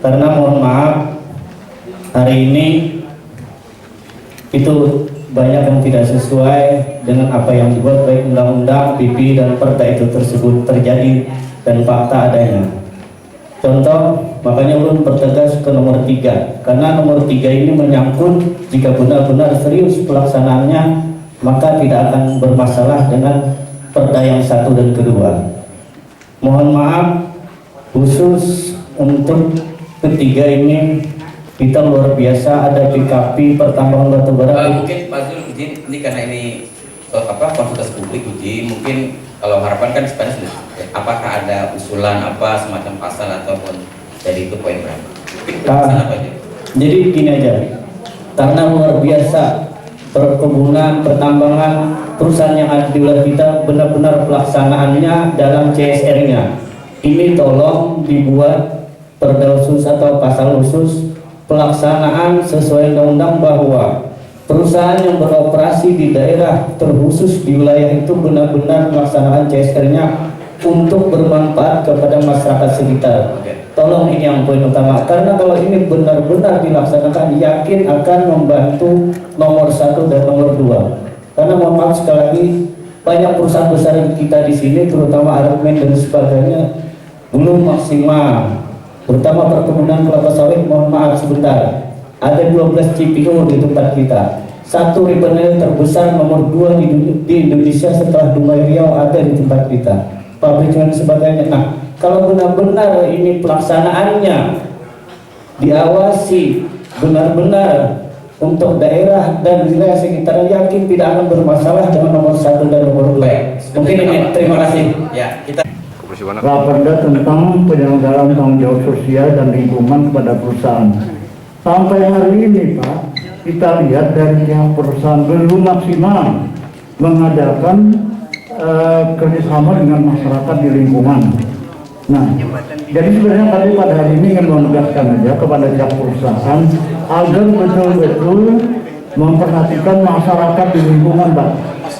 karena mohon maaf hari ini itu banyak yang tidak sesuai dengan apa yang dibuat, baik undang-undang, PP dan Perda itu tersebut terjadi dan fakta adanya. Contoh, makanya ulun pertegas ke nomor 3, karena nomor 3 ini menyangkut jika benar-benar serius pelaksanaannya maka tidak akan bermasalah dengan Perda yang 1 dan kedua. Mohon maaf khusus untuk ketiga ini kita luar biasa, ada PKP pertambangan batubara. Mungkin Pak Zul izin ini karena ini konsultasi publik uji, mungkin kalau harapan kan sebenarnya sudah, apakah ada usulan apa semacam pasal ataupun dari itu poin berapa? Pasal apa aja? Jadi gini aja, karena luar biasa perkebunan, pertambangan, perusahaan yang ada di wilayah kita benar-benar pelaksanaannya dalam CSR-nya. Ini tolong dibuat perda khusus atau pasal khusus pelaksanaan sesuai undang-undang bahwa perusahaan yang beroperasi di daerah terkhusus di wilayah itu benar-benar melaksanakan CSR-nya untuk bermanfaat kepada masyarakat sekitar. Tolong ini yang poin utama, karena kalau ini benar-benar dilaksanakan yakin akan membantu nomor 1 dan nomor 2. Karena mohon maaf sekali lagi banyak perusahaan besar kita di sini terutama Arabmen dan sebagainya belum maksimal, terutama perkebunan kelapa sawit. Mohon maaf sebentar, ada 12 CPO di tempat kita, satu refinery terbesar nomor 2 di Indonesia setelah Dumai Riau ada di tempat kita, pabrik dan sebagainya. Nah, kalau benar-benar ini pelaksanaannya diawasi benar-benar untuk daerah dan wilayah sekitar, yakin tidak akan bermasalah dengan nomor 1 dan nomor 2. Mungkin ini, terima kasih. Ya, kita Raperda tentang penyelenggaraan tanggung jawab sosial dan lingkungan kepada perusahaan. Sampai hari ini Pak, kita lihat dari pihak perusahaan belum maksimal mengadakan kerjasama dengan masyarakat di lingkungan. Nah, jadi sebenarnya kami pada hari ini ingin menegaskan aja kepada pihak perusahaan agar betul-betul memperhatikan masyarakat di lingkungan Pak,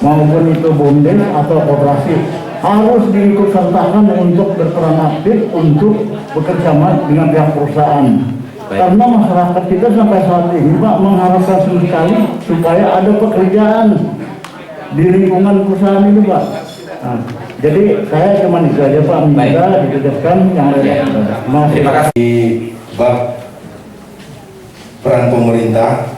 maupun itu BUMDes atau koperasi, harus diikut sertakan untuk berperan aktif untuk bekerjasama dengan pihak perusahaan. Karena masyarakat kita sampai saat ini Pak mengharapkan sekali supaya ada pekerjaan di lingkungan perusahaan ini Pak. Nah, jadi saya cuma itu aja Pak, minta ditegaskan yang lain. Terima kasih. Di bab peran pemerintah,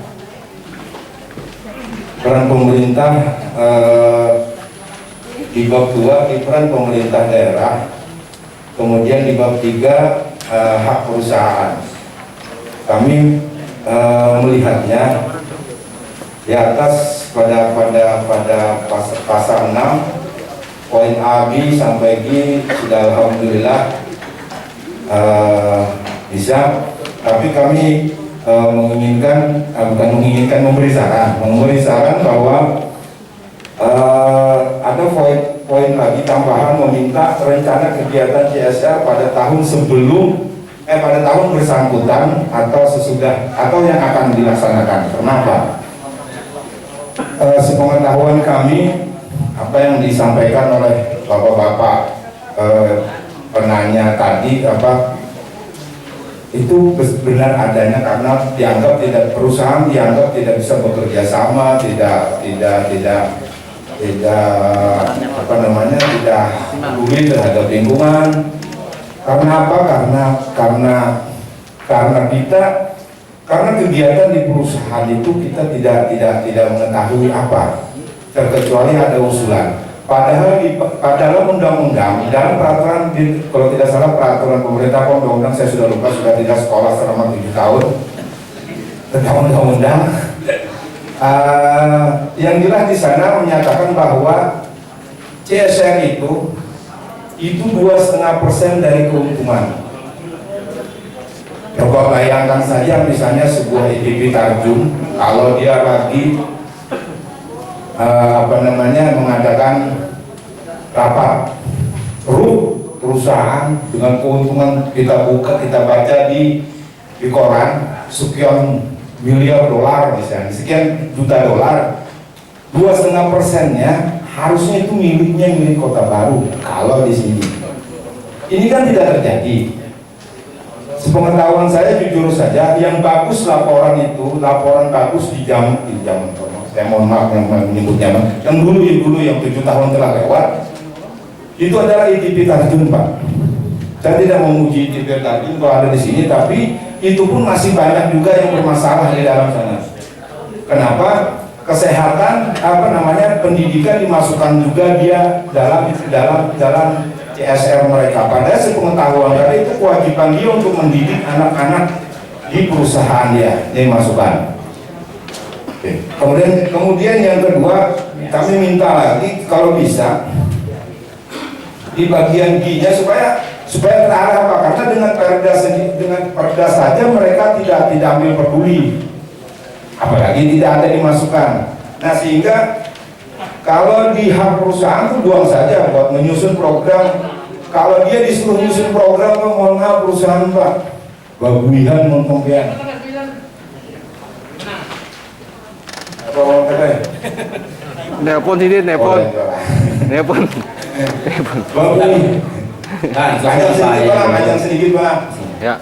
di bab 2 di peran pemerintah daerah, kemudian di bab 3 hak perusahaan. Kami melihatnya di atas pada pasal 6 poin A, B sampai G sudah alhamdulillah bisa, tapi kami memberi saran bahwa ada poin lagi tambahan meminta rencana kegiatan CSR pada tahun pada tahun bersangkutan atau sesudah atau yang akan dilaksanakan. Kenapa? Sepengetahuan kami, apa yang disampaikan oleh bapak-bapak penanya tadi itu benar adanya, karena perusahaan dianggap tidak bisa bekerja sama, tidak peduli terhadap lingkungan. Karena apa? Karena kegiatan di perusahaan itu kita tidak mengetahui apa, terkecuali ada usulan. Padahal dalam undang-undang, dalam peraturan, kalau tidak salah peraturan pemerintah undang-undang, saya sudah lupa, sudah tidak sekolah selama 7 tahun tentang undang-undang. Yang jelas di sana menyatakan bahwa CSR itu 2,5% dari keuntungan. Coba bayangkan saja misalnya sebuah IDP Tarjung, kalau dia lagi mengadakan rapat perusahaan dengan keuntungan, kita baca di koran sekian miliar dolar misalnya, sekian juta dolar, 2,5%-nya harusnya itu milik Kota Baru. Kalau di sini ini kan tidak terjadi. sepengetahuan saya jujur saja, yang bagus laporan itu, laporan bagus di zaman saya mohon maaf yang menyebutnya, yang dulu yang 7 tahun telah lewat, itu adalah ITP Tarjun, Pak. Saya tidak memuji ITP Tarjun kalau ada di sini, tapi itu pun masih banyak juga yang bermasalah di dalam sana. Kenapa? Kesehatan, pendidikan dimasukkan juga dia dalam CSR mereka. Padahal sepengetahuan tadi itu kewajiban dia untuk mendidik anak-anak di perusahaan dia, dimasukkan. Oke. Kemudian yang kedua, kami minta lagi kalau bisa di bagian G-nya supaya terarah, Pak, karena dengan perda saja mereka tidak ambil peduli, apalagi tidak ada dimasukkan. Nah, sehingga kalau di hak perusahaan itu buang saja buat menyusun program. Kalau dia disuruh menyusun program, mohon maaf perusahaan, Pak, baguihan montompian. Nelpon sini, nelpon. Nelpon. Panjang sedikit, Pak. Ya.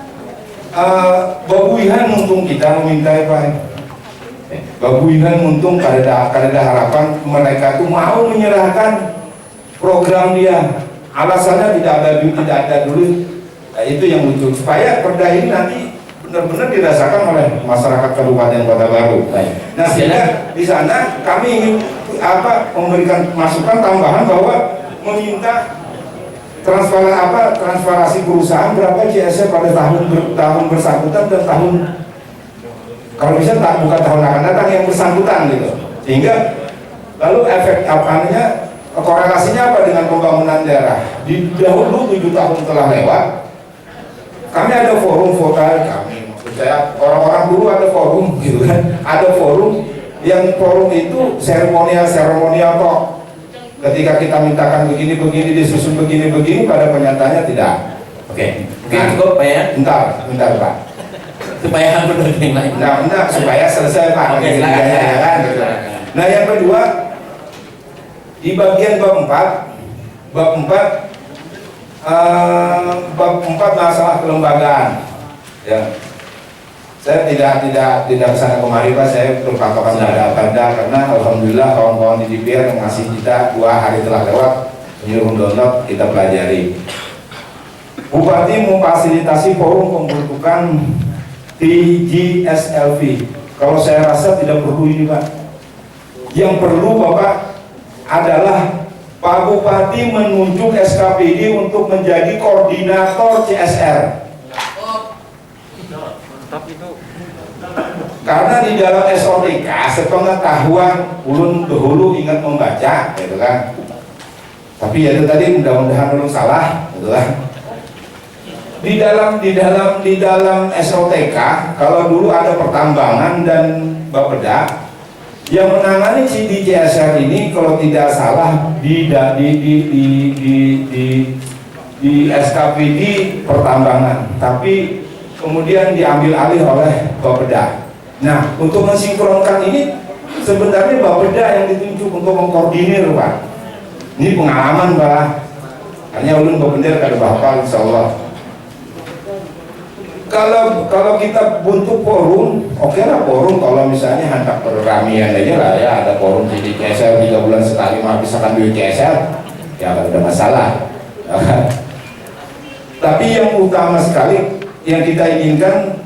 Baguihan untung kita meminta, Pak. Baguihan untung kada harapan mereka tuh mau menyerahkan program dia. Alasannya tidak ada duit, tidak ada duit. Nah, itu yang lucu. Supaya perda ini nanti benar-benar dirasakan oleh masyarakat Kabupaten Kota Baru. Nah, sehingga di sana kami ingin memberikan masukan tambahan bahwa meminta transparansi perusahaan berapa CSR pada tahun bersangkutan dan tahun, kalau bisa bukan tahun akan datang yang bersangkutan gitu. Sehingga lalu efek korelasinya apa dengan pembangunan daerah? Di dahulu 7 tahun telah lewat, kami ada forum kami, maksud saya orang-orang dulu ada forum gitu kan, ada forum itu seremonial kok. Ketika kita mintakan begini disusun begini, pada kenyataannya tidak. Oke, Cukup, Pak ya. bentar, Pak. Supaya benar yang lain. Nah, supaya selesai, Pak. Oke, silakan. Ya, kan? Nah, yang kedua, di bagian bab 4 masalah kelembagaan. Ya. Saya tidak kesana kemari, Pak. Saya berpatokan pada karena alhamdulillah kawan-kawan di DPR yang ngasih kita 2 hari telah lewat menyuruh download, kita pelajari. Bupati memfasilitasi forum pembentukan TGSLV. Kalau saya rasa tidak perlu ini, Pak. Yang perlu, Bapak, adalah Pak Bupati menunjuk SKPD untuk menjadi koordinator CSR. Karena di dalam SOTK sepengetahuan ulun dahulu ingat membaca, gitu kan. Tapi ya itu tadi mudah-mudahan ulun salah, gitu kan. Di dalam SOTK, kalau dulu ada pertambangan dan Bapeda yang menangani di CSR ini, kalau tidak salah di SKPD pertambangan, tapi kemudian diambil alih oleh Bapeda. Nah, untuk mensinkronkan ini sebenarnya Bapeda yang ditunjuk untuk mengkoordinir, Pak. Ini pengalaman, Pak. Hanya ulun Bapeda kada bakal, insya Allah. Kalau kita bentuk forum, oke lah forum. Kalau misalnya hantar peramian aja lah ya, ada forum di CSR 3 bulan sekali, bisa duit CSR, ya tidak ada masalah. Tapi yang utama sekali yang kita inginkan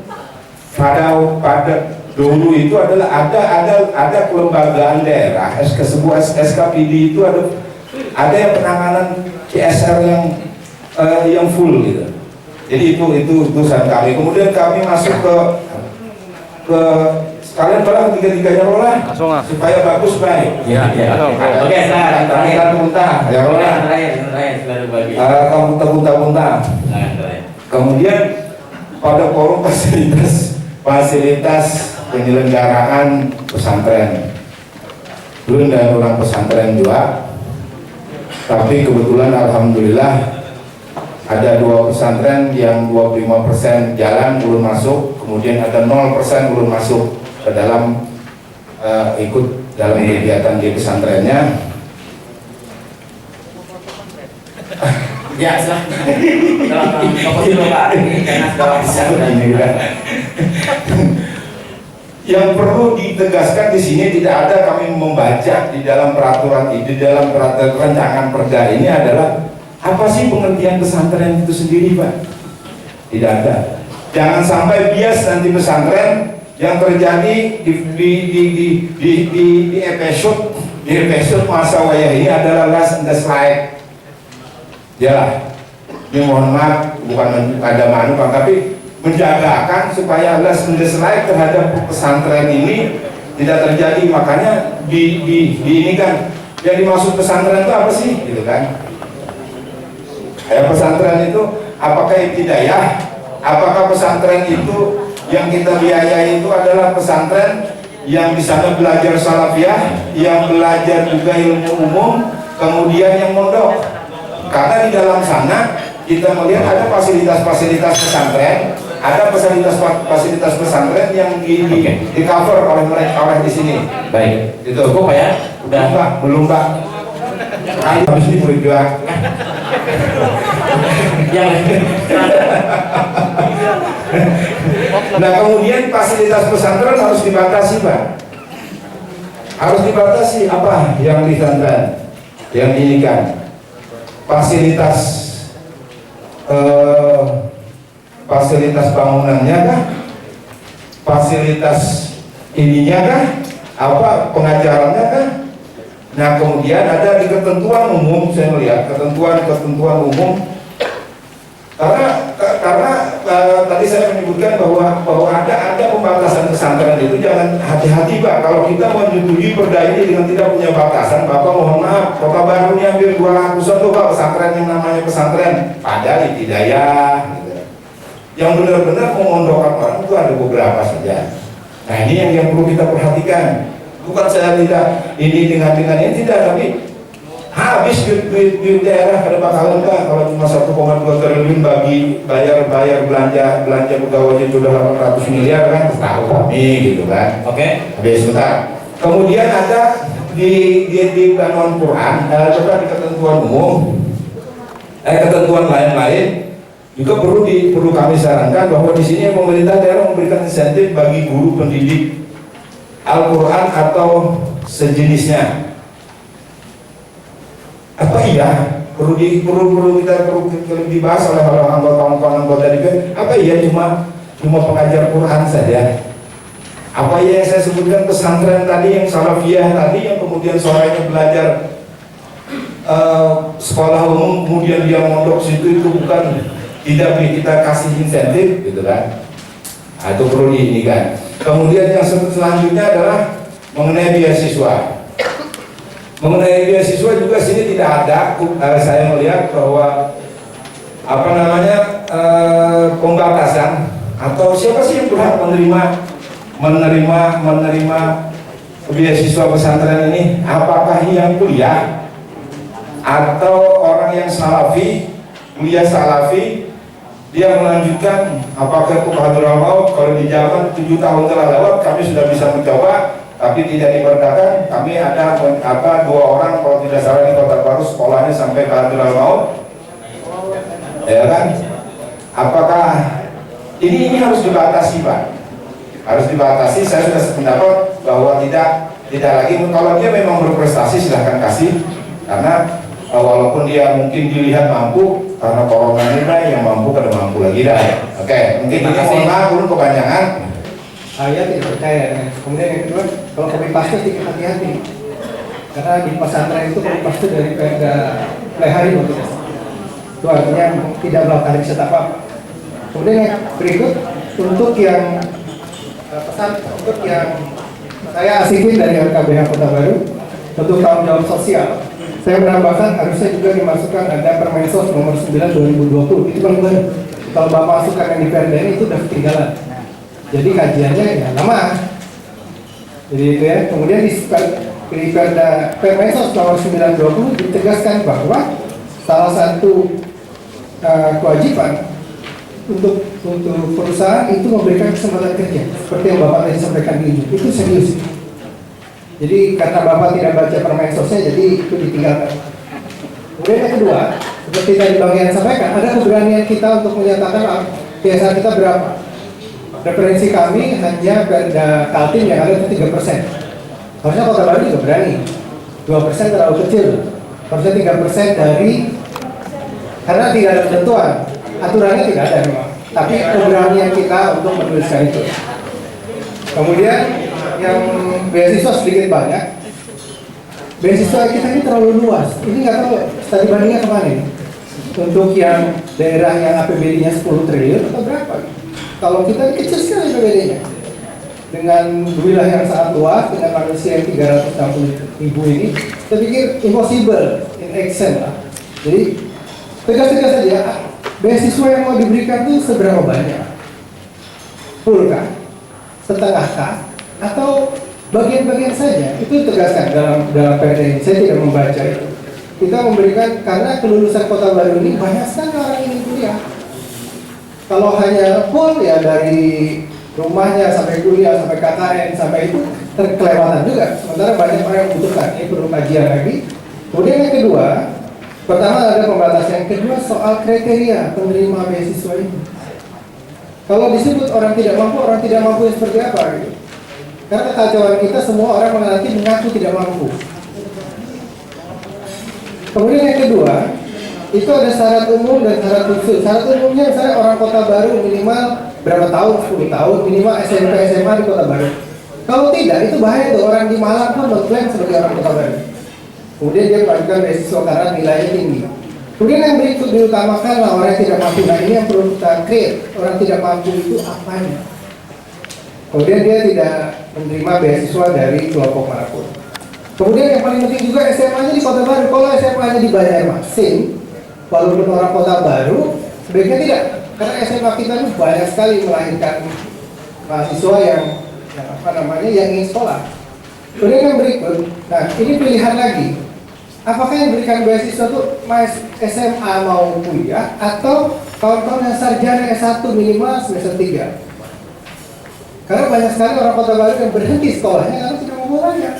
pada dulu itu adalah ada kelembagaan daerah, sebuah SKPD itu ada yang penanganan CSR yang full gitu. Jadi itu urusan kami. Kemudian kami masuk ke sekalian barang tiga-tiganya rolah supaya bagus, baik. Ya. Oke, terakhir muntah. Ya rolah. Terakhir bagi. Kamu muntah. Kemudian pada forum fasilitas penyelenggaraan pesantren. Belum dan orang pesantren juga. Tapi kebetulan alhamdulillah ada 2 pesantren yang 25% jalan belum masuk, kemudian ada 0% belum masuk ke dalam ikut dalam kegiatan di pesantrennya. Ya, silahkan. Fokusin dulu Pak, ini karena sudah Yang perlu ditegaskan di sini tidak ada kami membaca di dalam peraturan ini, di dalam rancangan perda ini adalah apa sih pengertian pesantren itu sendiri, Pak? Tidak ada. Jangan sampai bias nanti pesantren yang terjadi di episode masa wayah ini adalah last and the slide. Ya, ini mohon maaf bukan ada manu Pak, tapi menjagakan supaya last and the slide terhadap pesantren ini tidak terjadi. Makanya ini kan yang dimaksud pesantren itu apa sih, gitu kan? Kayak pesantren itu apakah ibtidaiyah? Apakah pesantren itu yang kita biayai itu adalah pesantren yang di sana belajar salafiyah, yang belajar juga ilmu umum, kemudian yang mondok? Karena di dalam sana kita melihat ada fasilitas-fasilitas pesantren, ada fasilitas pesantren yang di cover oleh mereka oleh di sini. Baik, Itu cukup Pak ya? Udah. Belum Pak. Habis ini berjuang. Yang Nah kemudian fasilitas pesantren harus dibatasi Pak. Harus dibatasi apa yang di pesantren, yang ini kan fasilitas bangunannya kah, fasilitas ininya kah, apa pengajarannya kah. Nah kemudian ada di ketentuan umum, saya melihat ketentuan umum karena tadi saya menyebutkan bahwa ada pembatasan pesantren itu. Jangan hati-hati Pak, kalau kita menyetujui perda ini dengan tidak punya batasan, Bapak mohon maaf, Kota Baru ini hampir 200-an tuh Pak pesantren yang namanya pesantren, padahal ibtidaiyah gitu. Yang benar-benar memondokkan orang itu ada beberapa saja. Nah ini yang perlu kita perhatikan. Bukan saya tidak ini dengan ini tidak, tapi habis di daerah ada bakalan Pak kalau cuma 1,2 triliun bagi bayar belanja pegawainya sudah 800 miliar kan, tahu kami gitu kan. Oke. Habis sebentar. Kemudian ada di Bantuan Quran, juga di ketentuan umum, ketentuan lain-lain juga perlu kami sarankan bahwa di sini pemerintah daerah memberikan insentif bagi guru pendidik Al-Quran atau sejenisnya. Apa iya perlu dibahas oleh anggota DPR? Apa iya cuma pengajar Quran saja? Apa iya yang saya sebutkan pesantren tadi yang salafiyah tadi yang kemudian sorenya belajar sekolah umum kemudian dia mondok situ, itu bukan tidak kita kasih insentif gitu kan? Itu perlu diinikan. Kemudian yang selanjutnya adalah mengenai beasiswa. Mengenai beasiswa juga sini tidak ada. Saya melihat bahwa pembatasan atau siapa sih yang berhak menerima beasiswa pesantren ini? Apakah yang kuliah atau orang yang salafi, kuliah salafi, dia melanjutkan apakah itu Hadrul Maut? Kalau di zaman 7 tahun telah lewat kami sudah bisa mencoba tapi tidak diperdakan. Kami ada 2 orang kalau tidak salah di Kota Baru sekolahnya sampai ke Hadrul Maut, ya kan? Apakah ini harus dibatasi Pak? Harus dibatasi. Saya sudah sependapat bahwa tidak lagi. Kalau dia memang berprestasi silahkan kasih, karena walaupun dia mungkin dilihat mampu karena corona ini yang mampu kada mampu lagi dah. Oke, mungkin ini mohon maaf kepanjangan. Saya tidak percaya. Kemudian yang kedua, kalau copy paste sedikit hati-hati, karena di pesantren itu copy paste dari Perda Lehari waktu itu artinya tidak melakukan riset apa. Kemudian yang berikut untuk yang untuk yang saya asikin dari LKBH Kota Baru untuk tanggung jawab sosial. Saya menambahkan harusnya juga dimasukkan ada Permensos nomor 9 2020. Itu paling baru. Kalau Bapak masukkan yang di Perda ini itu sudah ketinggalan. Jadi kajiannya ya lama. Jadi itu ya. Kemudian di Perda Permensos nomor 920 ditegaskan bahwa salah satu kewajiban untuk perusahaan itu memberikan kesempatan kerja seperti yang Bapak tadi sampaikan di ujung. Itu serius. Jadi karena Bapak tidak baca Permensosnya, jadi itu ditinggalkan. Kemudian yang kedua, seperti tadi Bang Yan sampaikan, ada keberanian kita untuk menyatakan PSA kita berapa. Referensi kami hanya Perda Kaltim yang ada 3%. Harusnya Kota Baru juga berani. 2% terlalu kecil. Harusnya 3% dari, karena tidak ada ketentuan. Aturannya tidak ada memang. Tapi keberanian kita untuk menuliskan itu. Kemudian yang beasiswa sedikit banyak. Beasiswa kita ini terlalu luas. Ini nggak tahu studi bandingnya kemana ini. Untuk yang daerah yang APBD-nya 10 triliun atau berapa? Kalau kita kecil sekali APBD-nya. Dengan wilayah yang sangat luas, dengan manusia yang 360 ribu ini, saya pikir impossible in action lah. Jadi tegas-tegas saja, beasiswa yang mau diberikan itu seberapa banyak? Full kah? Setengah kah? Atau bagian-bagian saja? Itu tegaskan dalam Perda ini. Saya tidak membaca itu. Kita memberikan, karena kelulusan Kota Baru ini banyak sekali orang ingin kuliah. Kalau hanya full ya dari rumahnya sampai kuliah, sampai KKN, sampai itu terkelewatan juga. Sementara banyak orang yang membutuhkan, ini perlu kajian lagi. Kemudian yang kedua, pertama ada pembatasan. Yang kedua soal kriteria penerima beasiswa ini. Kalau disebut orang tidak mampu yang seperti apa? Gitu. Karena kekacauan kita semua orang nanti mengaku tidak mampu. Kemudian yang kedua, itu ada syarat umum dan syarat khusus. Syarat umumnya misalnya orang Kota Baru minimal berapa tahun, 10 tahun, minimal SMP, SMA di Kota Baru. Kalau tidak, itu bahaya tuh, orang di Malang pun mengklaim sebagai orang Kota Baru. Kemudian dia mengajukan beasiswa karena nilainya tinggi. Kemudian yang berikut diutamakan lah orang yang tidak mampu. Nah ini yang perlu kita create. Orang tidak mampu itu apanya? Kemudian dia tidak menerima beasiswa dari kelompok manapun. Kemudian yang paling penting juga SMA-nya di Kota Baru. Kalau SMA-nya di Banjarmasin, walaupun orang Kota Baru, sebaiknya tidak. Karena SMA kita itu banyak sekali melahirkan mahasiswa yang ingin sekolah. Kemudian yang berikut, nah ini pilihan lagi. Apakah yang berikan beasiswa itu SMA mau kuliah atau kawan-kawan yang sarjana S1 minimal semester 3? Karena banyak sekali orang Kota Baru yang berhenti sekolahnya karena tidak mau belajar.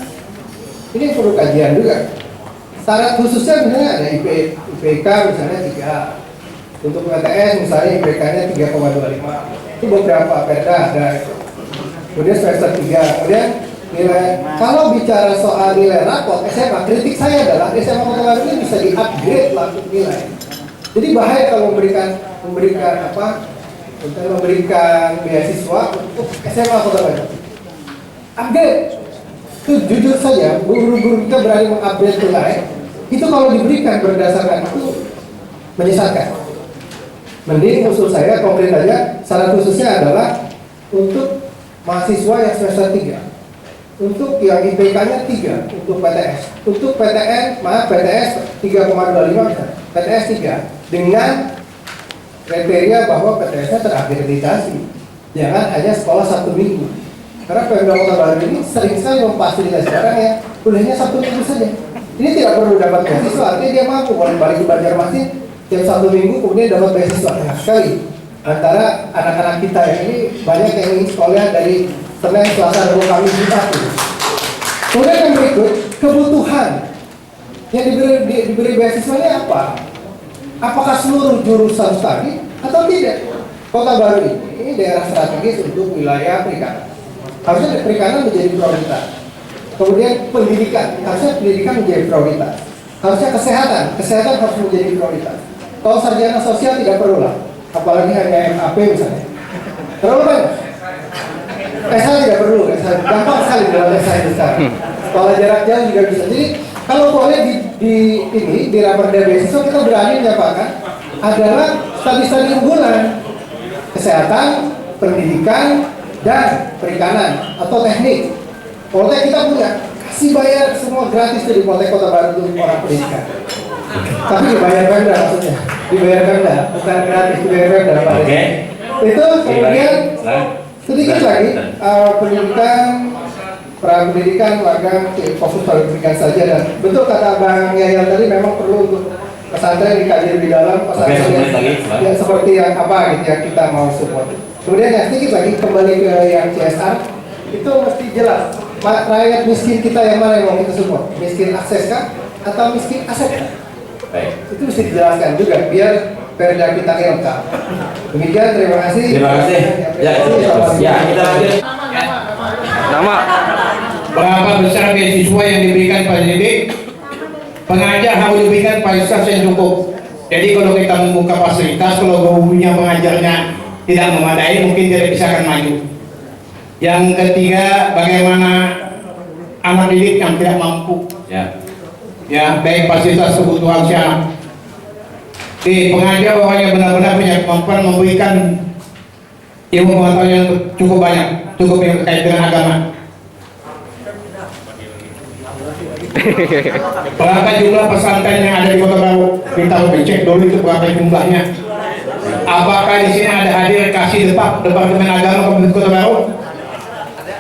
Ini perlu kajian juga. Syarat khususnya misalnya ada IPK misalnya 3. Untuk PTS misalnya IPK-nya 3,25. Itu beberapa perda ada itu. Kemudian semester 3. Kemudian nilai, kalau bicara soal nilai rapot SMA, kritik saya adalah SMA Kota Baru ini bisa di-upgrade lah nilai. Jadi bahaya kalau memberikan beasiswa untuk SMA Kota Baru. Upgrade. Itu jujur saja, guru-guru kita berani mengupgrade nilai. Itu kalau diberikan berdasarkan itu menyesatkan. Mending usul saya konkret aja, syarat khususnya adalah untuk mahasiswa yang semester 3. Untuk yang IPK-nya 3 untuk PTS. Untuk PTN, PTS 3,25, PTS 3 dengan kriteria bahwa PTS-nya terakreditasi. Jangan hanya sekolah 1 minggu. Karena Pemda Kota Baru ini sering sekali memfasilitasi orang yang kuliahnya 1 minggu saja. Ini tidak perlu dapat beasiswa, artinya dia mampu kalau balik ke Banjarmasin tiap 1 minggu kemudian dapat beasiswa. Enak sekali. Antara anak-anak kita yang ini banyak yang ingin sekolah dari Senin, Selasa, Rabu, Kamis, Jumat. Kemudian yang berikut, kebutuhan yang diberi beasiswanya apa? Apakah seluruh jurusan studi atau tidak? Kota Baru ini daerah strategis untuk wilayah perikanan. Harusnya perikanan menjadi prioritas. Kemudian pendidikan, harusnya pendidikan menjadi prioritas. Harusnya kesehatan harus menjadi prioritas. Kalau sarjana sosial tidak perlu lah, apalagi hanya MAP misalnya. Terlalu banyak. SH tidak perlu, gampang sekali dalam SH ini sekarang. Sekolah jarak jauh juga bisa. Jadi kalau boleh di raperda beasiswa kita berani menyatakan adalah studi-studi unggulan, kesehatan, pendidikan, dan perikanan atau teknik. Poltek kita punya, kasih bayar semua gratis di Poltek Kota Baru untuk orang pendidikan. Tapi dibayar Pemda maksudnya, dibayar Pemda, bukan gratis, dibayar Pemda. Oke. Itu kemudian sedikit lagi pendidikan, prapendidikan, magang, fokus pada pendidikan saja. Dan betul kata Bang Yahya tadi, memang perlu untuk pesantren dikaji lebih dalam, pesantren yang seperti yang apa gitu yang kita mau support. Kemudian yang sedikit lagi kembali ke yang CSR, itu mesti jelas rakyat miskin kita yang mana yang mau kita support, miskin akses kah atau miskin aset kah? Baik. Itu mesti dijelaskan juga biar perda kita lengkap. Demikian, terima kasih. Terima kasih. Ya, ya kita lanjut. Nama. Berapa besar beasiswa yang diberikan pada didik? Pengajar harus diberikan fasilitas yang cukup. Jadi kalau kita membuka fasilitas, kalau gurunya mengajarnya tidak memadai, mungkin tidak bisa akan maju. Yang ketiga, bagaimana anak didik yang tidak mampu, Ya. ya baik fasilitas kebutuhan si anak. Di pengajar orang yang benar-benar punya kemampuan memberikan ilmu pengetahuan yang cukup banyak, cukup yang terkait dengan agama. Berapa jumlah pesantren yang ada di Kota Baru? Kita harus cek dulu itu berapa jumlahnya. Apakah di sini ada hadir kasih Departemen Agama Kabupaten Kota Baru?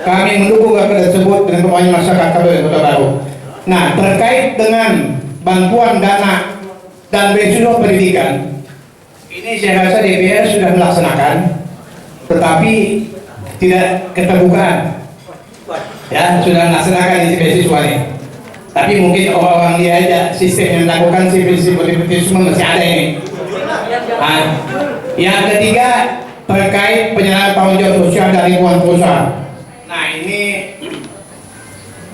Kami mendukung apa tersebut dengan pemain masyarakat Kabupaten Kota Baru. Nah, terkait dengan bantuan dana dan beasiswa pendidikan, ini saya rasa DPR sudah melaksanakan, tetapi tidak keterbukaan. Ya, sudah melaksanakan isi beasiswa ini. Tapi mungkin orang-orang dia aja sistem yang melakukan nepotisme masih ada ini. Nah, yang ketiga terkait penyerahan tanggung jawab sosial dari lingkungan perusahaan. Nah, ini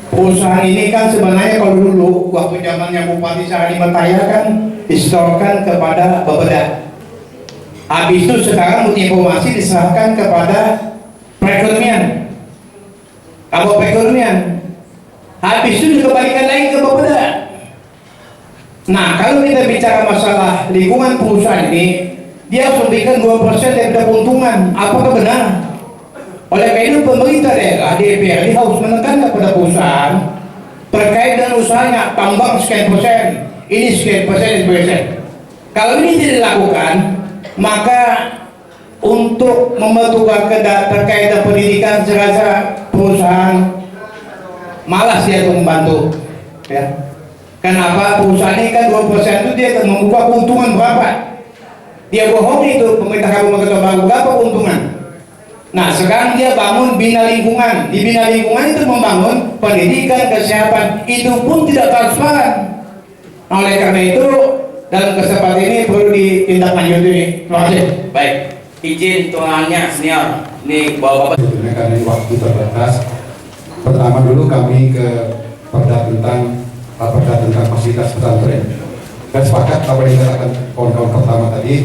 perusahaan ini kan sebenarnya kalau dulu waktu zamannya Bupati Sari Mataya kan disetorkan kepada Bapeda. Habis itu sekarang informasi diserahkan kepada perekonomian. Kabut perekonomian. Habis itu dikembalikan lagi ke Bapeda. Nah, kalau kita bicara masalah lingkungan perusahaan ini, dia harus memberikan 2% dari keuntungan. Apakah benar? Oleh karena itu pemerintah daerah DPRD harus menekan kepada perusahaan terkait dengan usahanya, tambang sekian persen, ini sekian persen. Kalau ini tidak dilakukan, maka untuk mempertukarkan terkait dengan pendidikan, saya rasa perusahaan malas dia untuk membantu. Ya. Kenapa? Perusahaan ini kan 2% itu dia akan membuka keuntungan berapa? Dia bohong itu pemerintah Kabupaten Kota Baru berapa keuntungan? Nah, sekarang dia bangun bina lingkungan. Di bina lingkungan itu membangun pendidikan, kesehatan, itu pun tidak transparan. Nah, oleh karena itu dalam kesempatan ini perlu ditindaklanjuti. Terima kasih. Baik. Izin tuannya senior. Ini bawa bapak. Sebetulnya karena waktu terbatas, pertama dulu kami ke perda tentang fasilitas pesantren. Dan sepakat apa yang dikatakan kawan-kawan pertama tadi,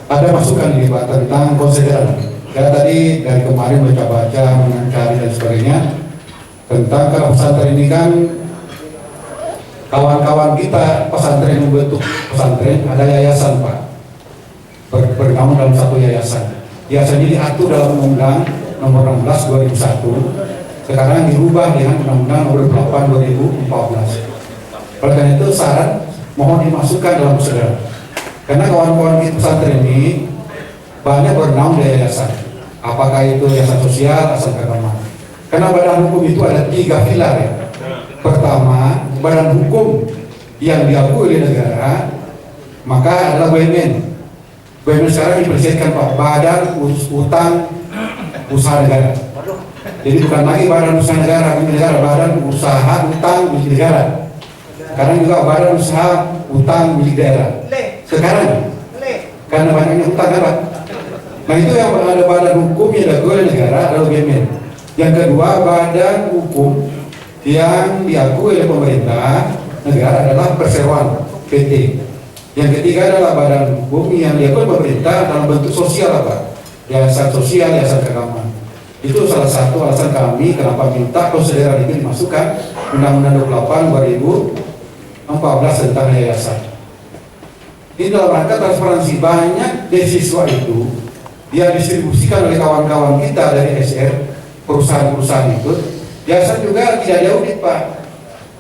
ada masukan ini Pak tentang konsideran. Saya tadi dari kemarin baca-baca, mencari dan sebagainya tentang kalau pesantren ini kan kawan-kawan kita pesantren membentuk pesantren ada yayasan Pak, bergabung dalam satu yayasan. Yayasan ini diatur dalam Undang-Undang Nomor 16 2001. Sekarang dirubah dengan Undang-Undang Nomor 8 2014. Oleh karena itu saran mohon dimasukkan dalam prosedur. Karena kawan-kawan di pesantren ini banyak bernaung di yayasan. Apakah itu yayasan sosial, yayasan keagamaan. Karena badan hukum itu ada 3 pilar ya. Pertama, badan hukum yang diakui oleh negara, maka adalah BUMN. BUMN sekarang dipersiapkan Pak, Badan Utang Usaha Negara. Jadi bukan lagi badan usaha negara, badan usaha utang milik negara. Sekarang juga badan usaha utang milik daerah. Sekarang karena banyaknya utang kan. Nah itu yang ada badan hukum yang diakui oleh negara adalah BUMN. Yang kedua, badan hukum yang diakui oleh pemerintah negara adalah perseroan PT. Yang ketiga adalah badan hukum yang diakui pemerintah dalam bentuk sosial apa? Yayasan sosial, yayasan keagamaan. Itu salah satu alasan kami kenapa minta konsideran itu dimasukkan Undang-Undang 28 2014 tentang yayasan. Ini dalam rangka transparansi, banyak beasiswa itu yang distribusikan oleh kawan-kawan kita dari SR, perusahaan-perusahaan itu, yayasan juga tidak diaudit Pak,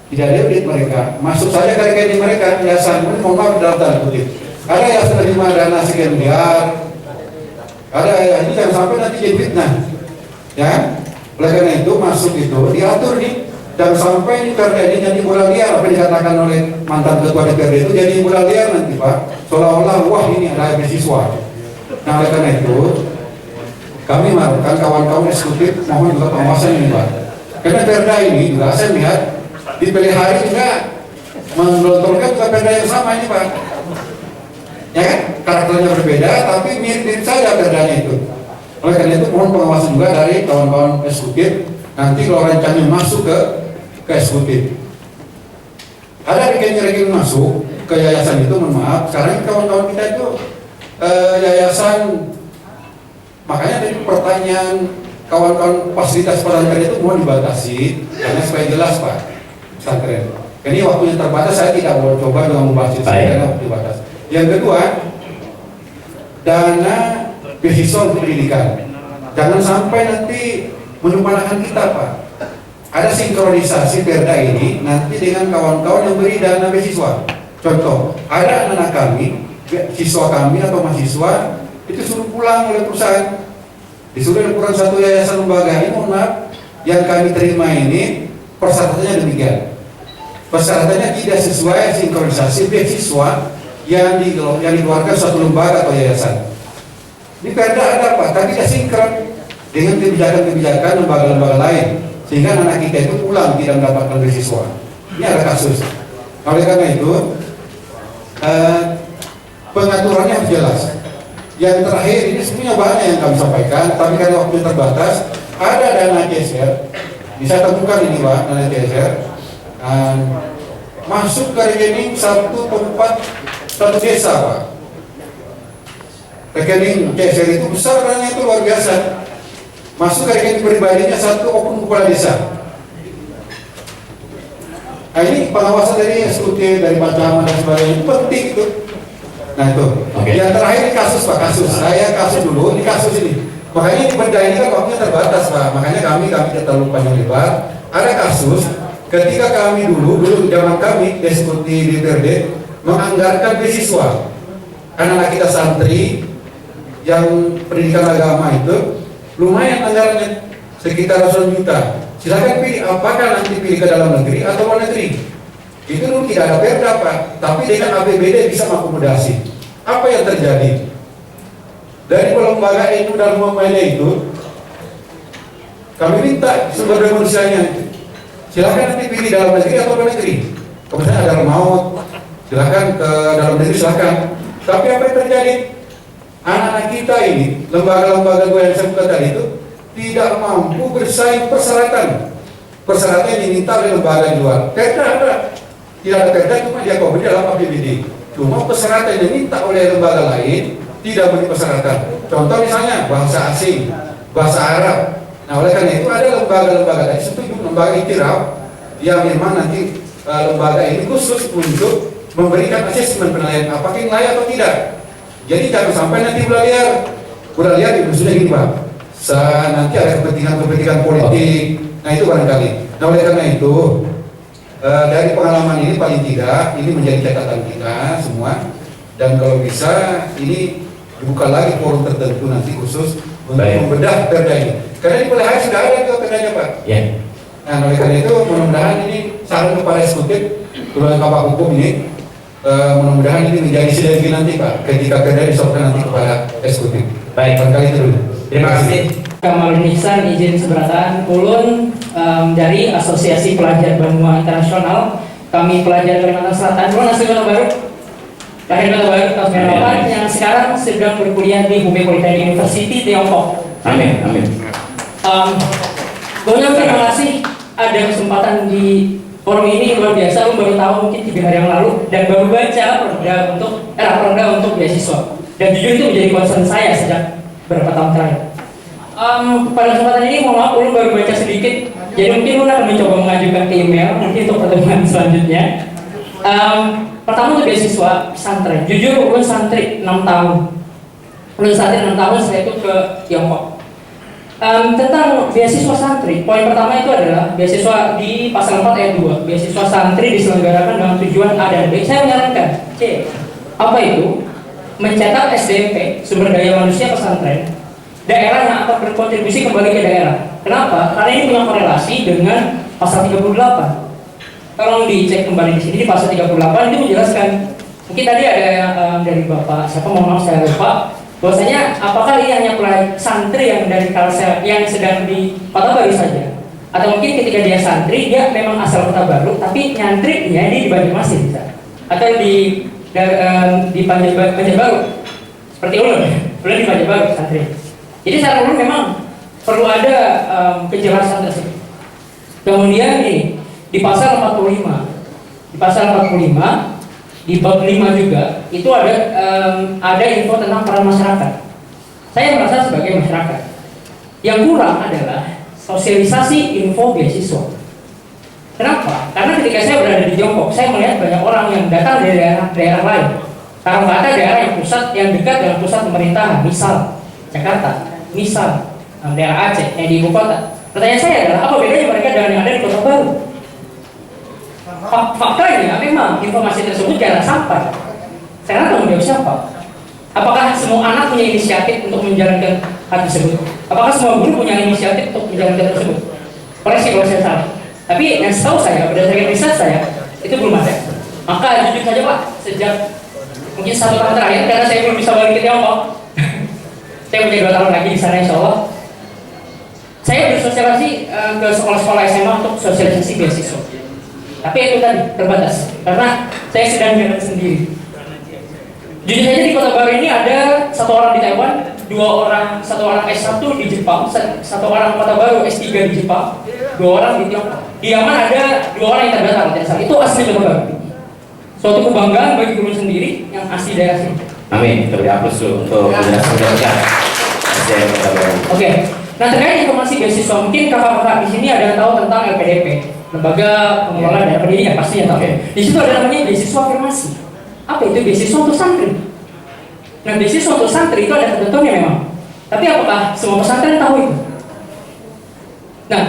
tidak diaudit mereka. Masuk saja ke rekening mereka, yayasan ini mohon maaf dalam tanda kutip. Ada yayasan terima dana sekian miliar, ada ini jangan sampai nanti jadi fitnah. Ya, oleh karena itu masuk itu diatur nih, dan sampai ini karena ini jadi bola liar apa yang dikatakan oleh mantan ketua DPRD itu jadi bola liar nanti Pak, seolah-olah wah ini ada beasiswa. Nah oleh karena itu kami melakukan kawan-kawan eksekutif mohon juga pengawasan ini Pak, karena perda ini juga saya lihat di hari juga menggelontorkan juga perda yang sama ini Pak. Ya kan, karakternya berbeda tapi mirip-mirip saja perdanya itu. Oleh karena itu mohon pengawasan juga dari kawan-kawan eksekutif nanti kalau rencananya masuk ke eksekutif. Ada rekening-rekening masuk ke yayasan itu, mohon maaf, sekarang kawan-kawan kita itu yayasan, makanya dari pertanyaan kawan-kawan fasilitas pesantren itu mohon dibatasi karena supaya jelas Pak pesantren. Ini waktunya terbatas, saya tidak mau coba dengan membahas itu karena waktu terbatas. Yang kedua, dana beasiswa untuk pendidikan. Jangan sampai nanti melupakan kita Pak. Ada sinkronisasi perda ini nanti dengan kawan-kawan yang beri dana beasiswa. Contoh, ada anak kami, siswa kami atau mahasiswa itu suruh pulang oleh perusahaan, disuruh kurang satu yayasan lembaga ini, mohon maaf, yang kami terima ini persyaratannya demikian. Persyaratannya tidak sesuai sinkronisasi beasiswa yang dikeluarkan suatu lembaga atau yayasan. Ini perda ada Pak, tapi tidak sinkron dengan kebijakan-kebijakan lembaga-lembaga lain, sehingga anak kita itu pulang tidak mendapatkan beasiswa. Ini ada kasus. Oleh karena itu pengaturannya harus jelas. Yang terakhir ini sebenarnya banyak yang kami sampaikan, tapi karena waktu terbatas, ada dana CSR. Bisa temukan ini Pak, dana CSR masuk ke rekening satu tempat, satu desa Pak. Rekening CSR itu besar, dananya itu luar biasa. Masuk ke rekening pribadinya satu oknum kepala desa. Nah ini pengawasan dari eksekutif, dari Bacaman dan sebagainya itu penting itu. Nah itu. Yang terakhir kasus Pak, kasus. Saya kasus dulu, ini kasus ini. Makanya di perda ini kan waktunya terbatas Pak. Makanya kami tidak terlalu panjang lebar. Ada kasus ketika kami dulu zaman kami eksekutif DPRD menganggarkan beasiswa anak-anak kita santri yang pendidikan agama itu lumayan anggarannya sekitar ratusan juta. Silakan pilih apakah nanti pilih ke dalam negeri atau luar negeri. Itu dulu tidak ada perda Pak, tapi dengan APBD bisa mengakomodasi. Apa yang terjadi? Dari lembaga itu dan umpamanya itu, kami minta sumber daya manusianya. Silakan nanti pilih dalam negeri atau luar negeri. Kemudian ada maut, silakan ke dalam negeri silakan. Tapi apa yang terjadi? Anak-anak kita ini, lembaga-lembaga gue yang saya buka tadi itu tidak mampu bersaing persyaratan. Persyaratan yang diminta oleh lembaga di luar. Perda ada, tidak ada perda cuma diakomodir dalam APBD. Cuma persyaratan yang diminta oleh lembaga lain tidak memenuhi persyaratan. Contoh misalnya bahasa asing, bahasa Arab. Nah oleh karena itu ada lembaga-lembaga tadi setuju lembaga iktiraf yang memang nanti lembaga ini khusus untuk memberikan asesmen penilaian apakah ini layak atau tidak. Jadi jangan sampai nanti bola liar itu sudah gini Pak. Nanti ada kepentingan politik. Nah itu barangkali. Nah oleh karena itu dari pengalaman ini paling tidak ini menjadi catatan kita semua. Dan kalau bisa ini dibuka lagi forum tertentu nanti khusus untuk membedah perda ini. Karena di mulai hari sudah ada ke perdanya Pak. Ya. Nah oleh karena itu mudah-mudahan ini saran kepada eksekutif, terutama Bapak Hukum ini. Mudah-mudahan ini menjadi sinergi nanti Pak ketika perda diserahkan nanti kepada eksekutif. Baik, barangkali itu dulu. Terima kasih. Kamal Ihsan izin seberatan ulun dari Asosiasi Pelajar Benua Internasional. Kami pelajar Kalimantan Selatan. Ulun asli Kota Baru. Lahir Kota Baru tahun 98 yang sekarang sedang berkuliah di Hubei Polytechnic University Tiongkok. Amin, amin. Banyak terima kasih ada kesempatan di forum ini, luar biasa. Lu baru tahu mungkin 3 hari yang lalu dan baru baca perda untuk beasiswa. Dan jujur itu menjadi concern saya sejak beberapa tahun terakhir. Pada kesempatan ini mohon maaf, ulun baru baca sedikit. Jadi mungkin ulun akan mencoba mengajukan ke email mungkin untuk pertemuan selanjutnya. Pertama untuk beasiswa pesantren. Jujur ulun santri 6 tahun. Ulun santri 6 tahun setelah itu ke Tiongkok. Tentang beasiswa santri, poin pertama itu adalah beasiswa di pasal 4 ayat 2. Beasiswa santri diselenggarakan dengan tujuan A dan B. Saya menyarankan C. Apa itu? Mencetak SDMP, sumber daya manusia pesantren, daerah yang akan berkontribusi kembali ke daerah. Kenapa? Karena ini punya korelasi dengan pasal 38. Tolong dicek kembali di sini di pasal 38 itu menjelaskan. Mungkin tadi ada dari Bapak siapa, mohon maaf saya lupa. Bahwasanya apakah ini hanya santri yang dari Kalsel yang sedang di Kota Baru saja, Atau mungkin ketika dia santri, dia memang asal Kota Baru, tapi nyantrinya dia di Banjarmasin misalnya. Atau di Banjarbaru, seperti ulun di Banjarbaru santri. Jadi secara umum memang perlu ada kejelasan tersebut. Kemudian ini di pasal 45, di bab 5 juga itu ada info tentang peran masyarakat. Saya merasa sebagai masyarakat yang kurang adalah sosialisasi info beasiswa. Kenapa? Karena ketika saya berada di Tiongkok, saya melihat banyak orang yang datang dari daerah lain. Kalau nggak ada daerah yang pusat, yang dekat dengan pusat pemerintahan, misal Jakarta, misal daerah Aceh yang di ibu kota. Pertanyaan saya adalah apa bedanya mereka dengan yang ada di Kota Baru? Faktanya memang informasi tersebut jarang sampai. Sekarang tanggung jawab siapa? Apakah semua anak punya inisiatif untuk menjalankan hal tersebut? Apakah semua guru punya inisiatif untuk menjalankan tersebut? Koreksi kalau saya salah. Tapi yang setahu saya, berdasarkan riset saya, itu belum ada. Maka jujur saja Pak, sejak mungkin 1 tahun terakhir, karena saya belum bisa balik ke Tiongkok, saya punya 2 tahun lagi di sana insya Allah. Saya bersosialisasi ke sekolah-sekolah SMA untuk sosialisasi beasiswa. Tapi itu tadi terbatas, karena saya sedang jalan sendiri. Jujur saja di Kota Baru ini ada 1 orang di Taiwan, 1 orang S1 di Jepang, 1 orang Kota Baru S3 di Jepang, 2 orang di Tiongkok. Di Yaman ada 2 orang yang terdaftar, itu asli Kota Baru. Suatu kebanggaan bagi guru sendiri yang asli daerah sini. Amin. Kita beri aplaus untuk penjelasan kita. Oke. Nah, terkait informasi beasiswa, mungkin kakak-kakak di sini ada yang tahu tentang LPDP, Lembaga Pengelola Dana Pendidikan, pasti ya tahu. Di situ ada namanya beasiswa afirmasi. Apa itu beasiswa untuk santri? Nah, beasiswa untuk santri itu ada ketentuannya memang. Tapi apakah semua pesantren tahu itu? Nah,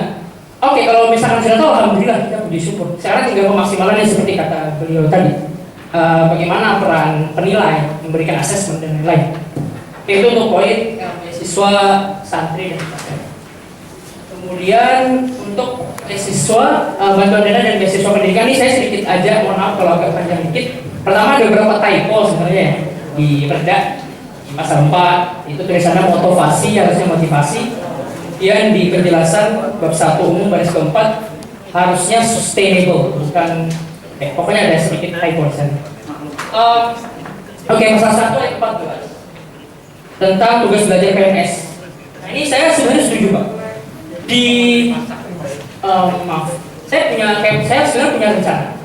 oke, kalau misalkan sudah tahu, alhamdulillah kita puji syukur. Sekarang tinggal pemaksimalannya seperti kata beliau tadi. Bagaimana peran penilai, memberikan asesmen dan lain-lain. Itu untuk poin beasiswa santri dan pesantren. Kemudian untuk beasiswa bantuan dana dan beasiswa pendidikan ini saya sedikit aja, mohon maaf kalau agak panjang dikit. Pertama ada beberapa typo sebenarnya ya, di perda di pasal 4 itu tulisannya motivasi, harusnya motivasi. Kemudian di penjelasan bab 1 umum baris keempat harusnya sustainable, bukan pokoknya ada sedikit typo di sana. Oke, pasal 1 ayat 14 tentang tugas belajar PNS. Nah, ini saya sebenarnya setuju Pak. Saya sebenarnya punya rencana.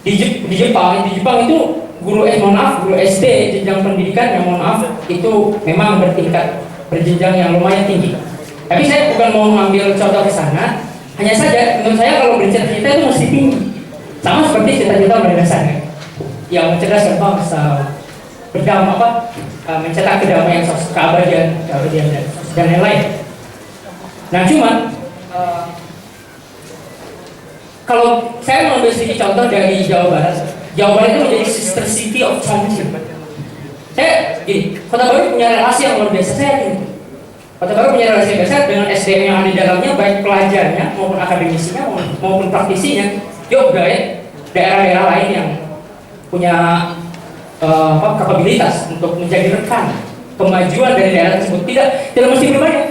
Di Jepang itu guru SD jenjang pendidikan yang mohon maaf itu memang berjenjang yang lumayan tinggi. Tapi saya bukan mau mengambil contoh ke sana, hanya saja menurut saya kalau bercita-cita itu mesti tinggi. Sama seperti cita-cita pada dasarnya. Yang mencerdaskan bangsa, mencetak kedamaian, keabadian dan lain-lain. Nah, cuman kalau saya mengambil sedikit contoh dari Jawa Barat itu menjadi sister city of Chongqing. Saya gini, Kota Baru punya relasi yang luar biasa. Saya yakin Kota Baru punya relasi yang biasa dengan SDM yang ada di dalamnya, baik pelajarnya maupun akademisinya maupun praktisinya. Juga ya, daerah-daerah lain yang punya kapabilitas untuk menjadi rekan kemajuan dari daerah tersebut. Tidak mesti berbanyak.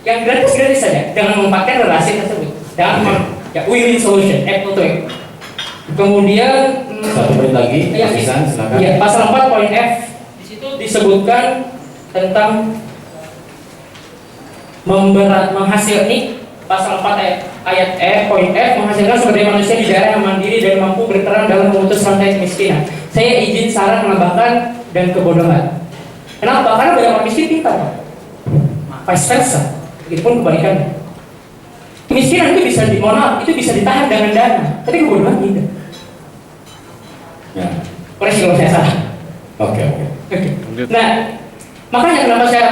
Yang gratis saja, dengan memanfaatkan relasi tersebut. Dan win-win solution, apple to apple. Kemudian 1 menit lagi, silakan. Ya, pasal 4 poin F di situ disebutkan tentang menghasilkan pasal 4 ayat E poin F menghasilkan sumber daya manusia di daerah yang mandiri dan mampu berperan dalam memutus rantai kemiskinan. Saya izin saran menambahkan dan kebodohan. Kenapa? Karena banyak orang miskin pintar. Vice versa, begitupun kebalikannya. Kemiskinan itu bisa ditahan dengan dana, tapi kebodohan tidak. Ya. Koreksi kalau saya salah. Oke. Nah, makanya kenapa saya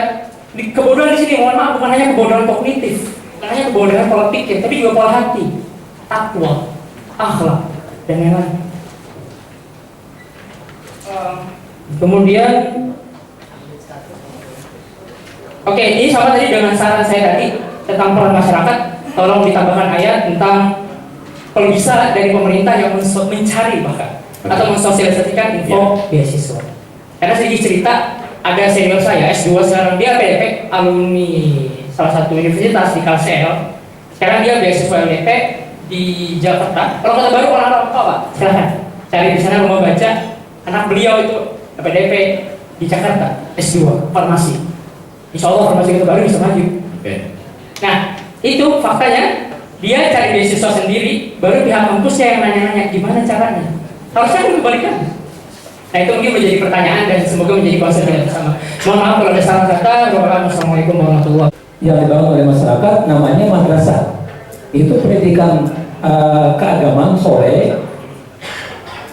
kebodohan di sini, mohon maaf, bukan hanya kebodohan kognitif, bukan hanya kebodohan pola pikir, tapi juga pola hati, takwa, akhlak, dan lain-lain. Kemudian, oke, ini sama tadi dengan saran saya tadi tentang peran masyarakat. Tolong ditambahkan ayat tentang kalau bisa dari pemerintah yang mencari bahkan atau mensosialisasikan info beasiswa. Karena sedikit cerita, ada senior saya S2 sekarang, dia PDP alumni salah satu universitas di Kalsel. Sekarang dia beasiswa LDP di Jakarta. Kalau Kota Baru orang-orang apa Pak? Silahkan cari di sana rumah baca. Anak beliau itu PDP di Jakarta S2 farmasi. Insya Allah farmasi Kota Baru bisa maju. Nah itu faktanya, dia cari beasiswa sendiri, baru pihak kampusnya yang nanya-nanya gimana caranya. Harusnya kan kebalikan. Nah itu mungkin menjadi pertanyaan dan semoga menjadi concern yang bersama. Mohon maaf kalau ada salah kata. Wassalamualaikum warahmatullahi wabarakatuh. Yang dibangun oleh masyarakat namanya madrasah. Itu pendidikan keagamaan sore,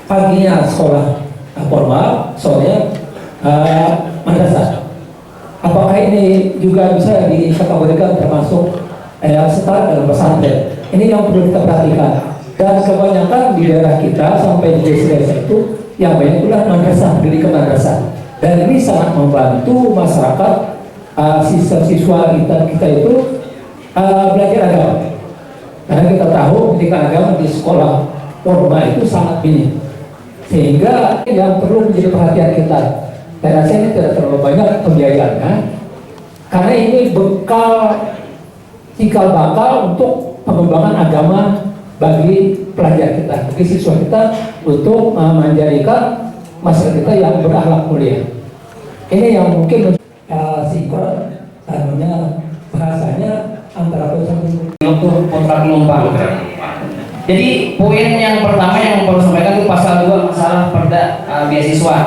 paginya sekolah formal, sore madrasah. Apakah ini juga bisa dikategorikan termasuk setara dalam pesantren? Ini yang perlu kita perhatikan. Dan kebanyakan di daerah kita sampai di desa-desa itu yang banyak pula madrasah, pendidikan madrasah. Dan ini sangat membantu masyarakat, siswa-siswa kita itu belajar agama. Karena kita tahu pendidikan agama di sekolah formal itu sangat minim. Sehingga yang perlu menjadi perhatian kita. Dan rasanya ini tidak terlalu banyak pembiayaannya. Karena ini cikal bakal untuk pengembangan agama bagi pelajar kita, bagi siswa kita untuk menjadikan masyarakat kita yang berakhlak mulia. Ini yang mungkin sinkron, bahasanya antara kontrak penumpang. Jadi poin yang pertama yang perlu sampaikan itu pasal 2 masalah perda beasiswa.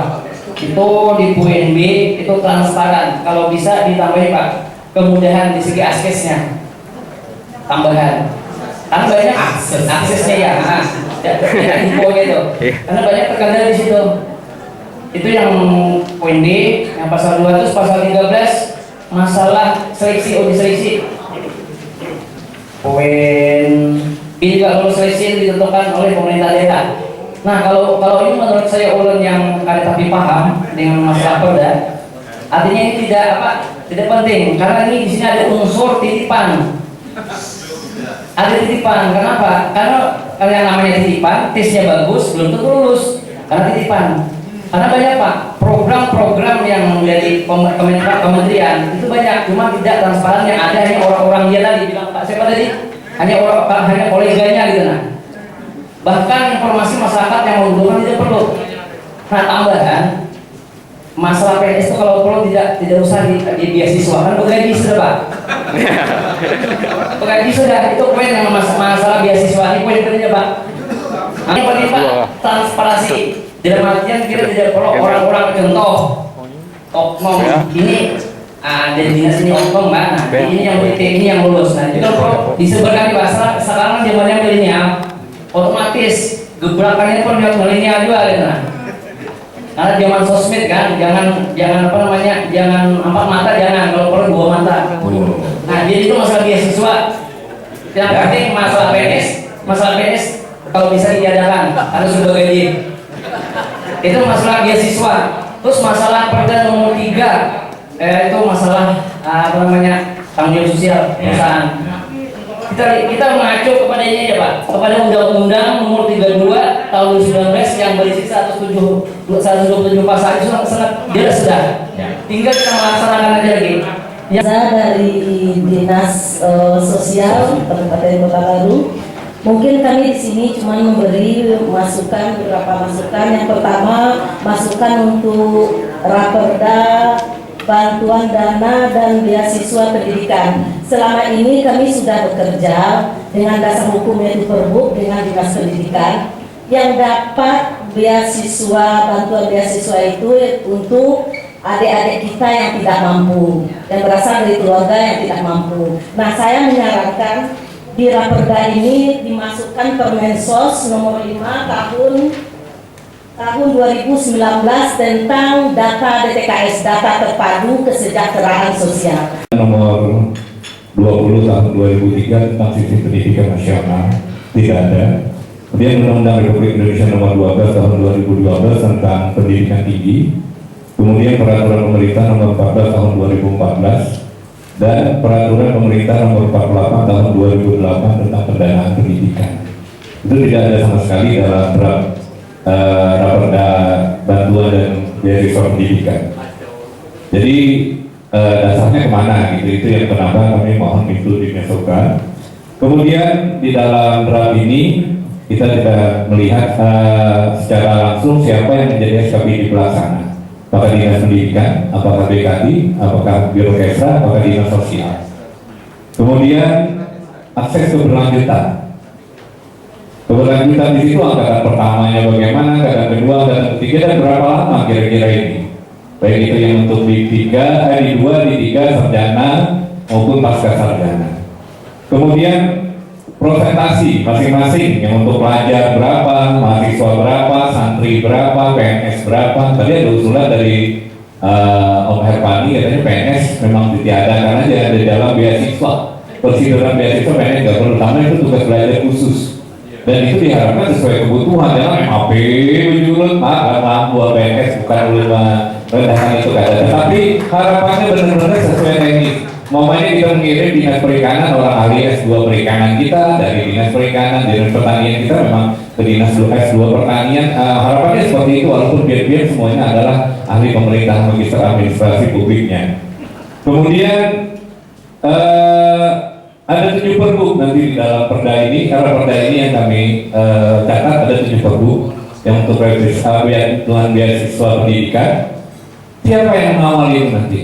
Itu di poin B itu transparan. Kalau bisa ditambahin Pak, kemudahan di segi aksesnya. Tambahan. Karena banyak aksesnya ya. Tidak info gitu. Karena banyak terkendala di situ. Itu yang poin B, yang pasal 2 terus pasal 13 masalah seleksi uji seleksi. Poin B juga kalau seleksi yang ditentukan oleh pemerintah daerah. Nah kalau ini menurut saya ulun yang ada tapi paham dengan masalah perda, artinya ini tidak penting karena ini di sini ada unsur titipan. Ada titipan, kenapa? Karena yang namanya titipan, tesnya bagus, belum tentu lulus karena titipan. Karena banyak Pak, program-program yang dari kementerian itu banyak, cuma tidak transparan. Yang ada hanya orang-orang dia tadi bilang Pak siapa tadi? Hanya koleganya gitu nah. Bahkan informasi masyarakat yang membutuhkan tidak perlu. Nah tambahan masalah PNS itu kalau perlu tidak usah di beasiswa kan begaji sudah Pak. Begaji sudah itu poin yang masalah beasiswa ini poin pentingnya Pak. Yang penting Pak transparansi. Dalam artian kita tidak perlu orang-orang contoh oknum ini dari dinas ini oknum Pak. Nah ini yang lulus. Nah itu perlu disebarkan di bahasa sekarang zamannya milenial. Otomatis gebrakannya pun yang milenial juga gitu. Karena zaman sosmed kan, jangan empat mata jangan, kalau perlu 2 mata. Nah jadi itu masalah beasiswa. Yang penting masalah PNS kalau bisa diadakan harus sudah gaji. Itu masalah beasiswa. Terus masalah perda nomor 3 itu masalah tanggung jawab sosial perusahaan. Kita mengacu kepada ini aja Pak, kepada Undang-Undang nomor 32 tahun 2019 yang berisi 127 pasal itu sangat jelas sudah. Tinggal kita melaksanakan aja lagi. Dari Dinas Sosial Kabupaten Kota Baru, mungkin kami di sini cuma memberi beberapa masukan. Yang pertama, masukan untuk raperda bantuan dana dan beasiswa pendidikan. Selama ini kami sudah bekerja dengan dasar hukum yaitu Perbuk dengan Dinas Pendidikan yang dapat bantuan beasiswa itu untuk adik-adik kita yang tidak mampu, yang berasal dari keluarga yang tidak mampu. Nah, saya menyarankan di raperda ini dimasukkan Permensos nomor 5 tahun 2019 tentang data DTKS, data terpadu kesejahteraan sosial. Nomor 20 tahun 2003 tentang sistem pendidikan nasional tidak ada. Kemudian Undang-Undang Republik Indonesia nomor 12 tahun 2012 tentang pendidikan tinggi. Kemudian Peraturan Pemerintah nomor 14 tahun 2014 dan Peraturan Pemerintah nomor 48 tahun 2008 tentang pendanaan pendidikan. Itu tidak ada sama sekali dalam raperda bantuan dan beasiswa pendidikan. Jadi dasarnya kemana gitu, itu yang kenapa kami mohon itu dimasukkan. Kemudian di dalam draft ini kita tidak melihat secara langsung siapa yang menjadi SKPD pelaksana. Apakah Dinas Pendidikan, apakah BKD, apakah Biro Kesra, apakah Dinas Sosial. Kemudian akses keberlanjutan. Keberlanjutan di situ angkatan pertamanya bagaimana, angkatan kedua, angkatan ketiga, dan berapa lama kira-kira ini. Baik itu yang untuk D2, D3 sarjana maupun pasca sarjana. Kemudian presentasi masing-masing yang untuk pelajar berapa, mahasiswa berapa, santri berapa, PNS berapa. Tadi ada usulan dari Om Herpani katanya PNS memang ditiadakan aja di dalam beasiswa. Persidangan beasiswa PNS nggak perlu, karena itu tugas belajar khusus. Dan itu diharapkan sesuai kebutuhan. Jangan MAP menjurut, mampu PNS bukan ulama rendahkan itu kata. Tetapi harapannya benar-benar sesuai teknis. Momennya kita mengirim Dinas Perikanan, orang ahli S2 Perikanan kita, dari Dinas Perikanan, Dinas Pertanian kita memang ke Dinas S2 Pertanian. Harapannya seperti itu, walaupun biar semuanya adalah ahli pemerintahan magister administrasi publiknya. Kemudian ada 7 pergub nanti di dalam perda ini, karena perda ini yang kami catat ada 7 pergub yang untuk beasiswa pendidikan. Siapa yang mengawal itu nanti?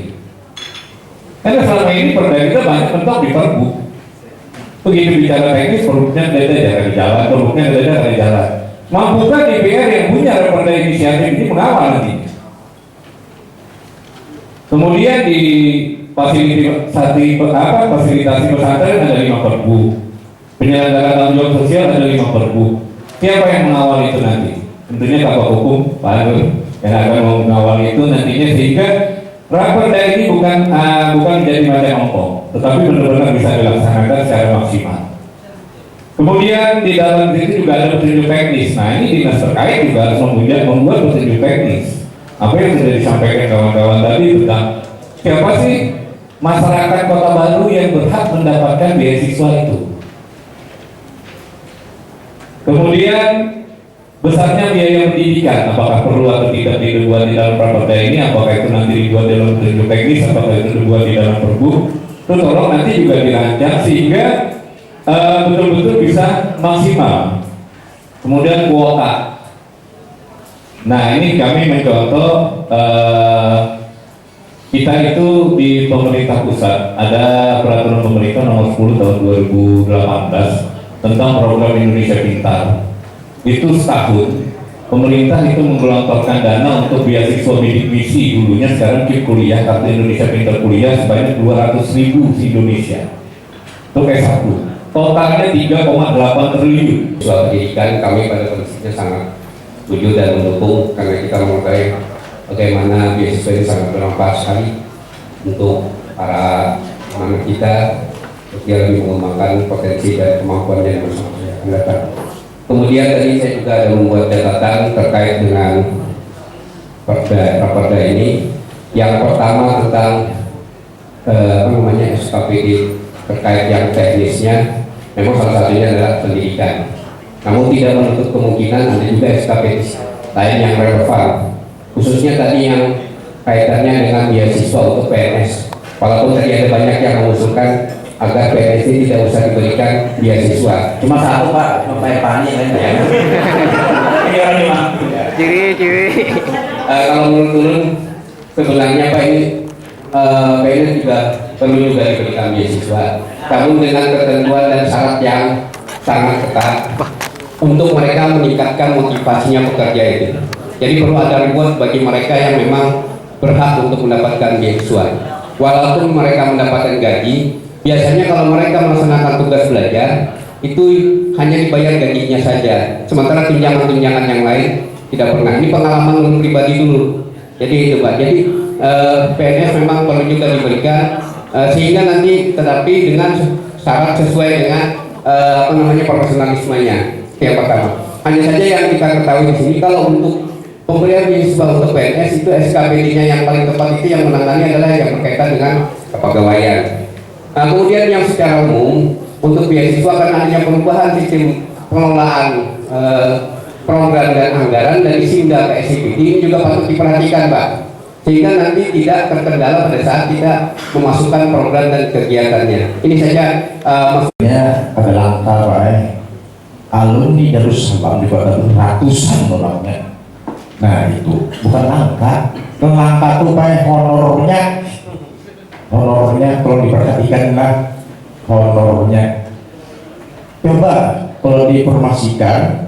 Karena selama ini perda kita banyak mentok di pergub. Begitu bicara teknis, pergubnya ada di jalan, pergubnya ada di jalan. Mampukah DPR yang punya perda inisiatif ini mengawal nanti? Kemudian di fasilitasi pesantren ada 5 pergub. Penyelenggaraan tanggung jawab sosial ada 5 pergub. Siapa yang mengawal itu nanti? Tentunya Kabak Hukum, Pak Nur, yang akan mengawal itu nantinya, sehingga raperda ini bukan menjadi macam ompong, tetapi benar-benar bisa dilaksanakan secara maksimal. Kemudian di dalam itu juga ada petunjuk teknis. Nah, ini dinas terkait juga harus membuat petunjuk teknis. Apa yang sudah disampaikan kawan-kawan tadi tentang siapa sih masyarakat Kota Baru yang berhak mendapatkan beasiswa itu. Kemudian besarnya biaya pendidikan, apakah perlu atau tidak dibuat di dalam raperda ini, apakah itu nanti dibuat dalam petunjuk teknis, apakah itu dibuat di dalam pergub. Itu tolong nanti juga dirancang sehingga betul-betul bisa maksimal. Kemudian kuota. Nah, ini kami mencontoh kita itu di pemerintah pusat ada peraturan pemerintah nomor 10 tahun 2018 tentang program Indonesia Pintar. Itu setahun pemerintah itu menggelontorkan dana untuk beasiswa bidik misi dulunya, sekarang KIP kuliah, kartu Indonesia Pintar kuliah sebanyak 200.000 di Indonesia. Itu kayak satu. Totalnya 3,8 triliun. Soal pendidikan kami pada prinsipnya sangat setuju dan mendukung, karena kita mengetahui bagaimana beasiswa ini sangat bermanfaat sekali untuk para anak kita, untuk dia lebih mengembangkan potensi dan kemampuannya yang bersama. Kemudian tadi saya juga ada membuat catatan terkait dengan perda ini. Yang pertama tentang SKPD terkait yang teknisnya, memang salah satunya adalah pendidikan. Namun tidak menutup kemungkinan ada juga SKPD lain yang relevan, khususnya tadi yang kaitannya dengan beasiswa untuk PNS. Walaupun tadi ada banyak yang mengusulkan agar PNS ini tidak usah diberikan beasiswa. Cuma satu Pak, Pak Pani kan Ciri. Kalau menurut sebenarnya Pak ini PNS juga perlu juga diberikan beasiswa, namun dengan ketentuan dan syarat yang sangat ketat untuk mereka meningkatkan motivasinya bekerja itu. Jadi perlu ada reward bagi mereka yang memang berhak untuk mendapatkan beasiswa. Walaupun mereka mendapatkan gaji, biasanya kalau mereka melaksanakan tugas belajar itu hanya dibayar gajinya saja, sementara tunjangan-tunjangan yang lain tidak pernah. Ini pengalaman pribadi dulu. Jadi itu Pak. Jadi PNS memang perlu juga diberikan sehingga nanti, tetapi dengan syarat sesuai dengan profesionalismenya. Yang pertama. Hanya saja yang kita ketahui di sini, kalau untuk pemberian beasiswa untuk PNS itu SKPD-nya yang paling tepat itu yang menangani adalah yang berkaitan dengan kepegawaian. Nah, kemudian yang secara umum untuk beasiswa karena adanya perubahan sistem pengelolaan program dan anggaran dari SIMDA ke SIPD ini juga patut diperhatikan Pak, sehingga nanti tidak terkendala pada saat kita memasukkan program dan kegiatannya. Ini saja maksudnya agak langka Pak. Alumni Darussalam di kota ratusan orangnya. Nah itu bukan angka, langka tuh Pak, honornya kalau diperhatikan lah honornya. Coba kalau diinformasikan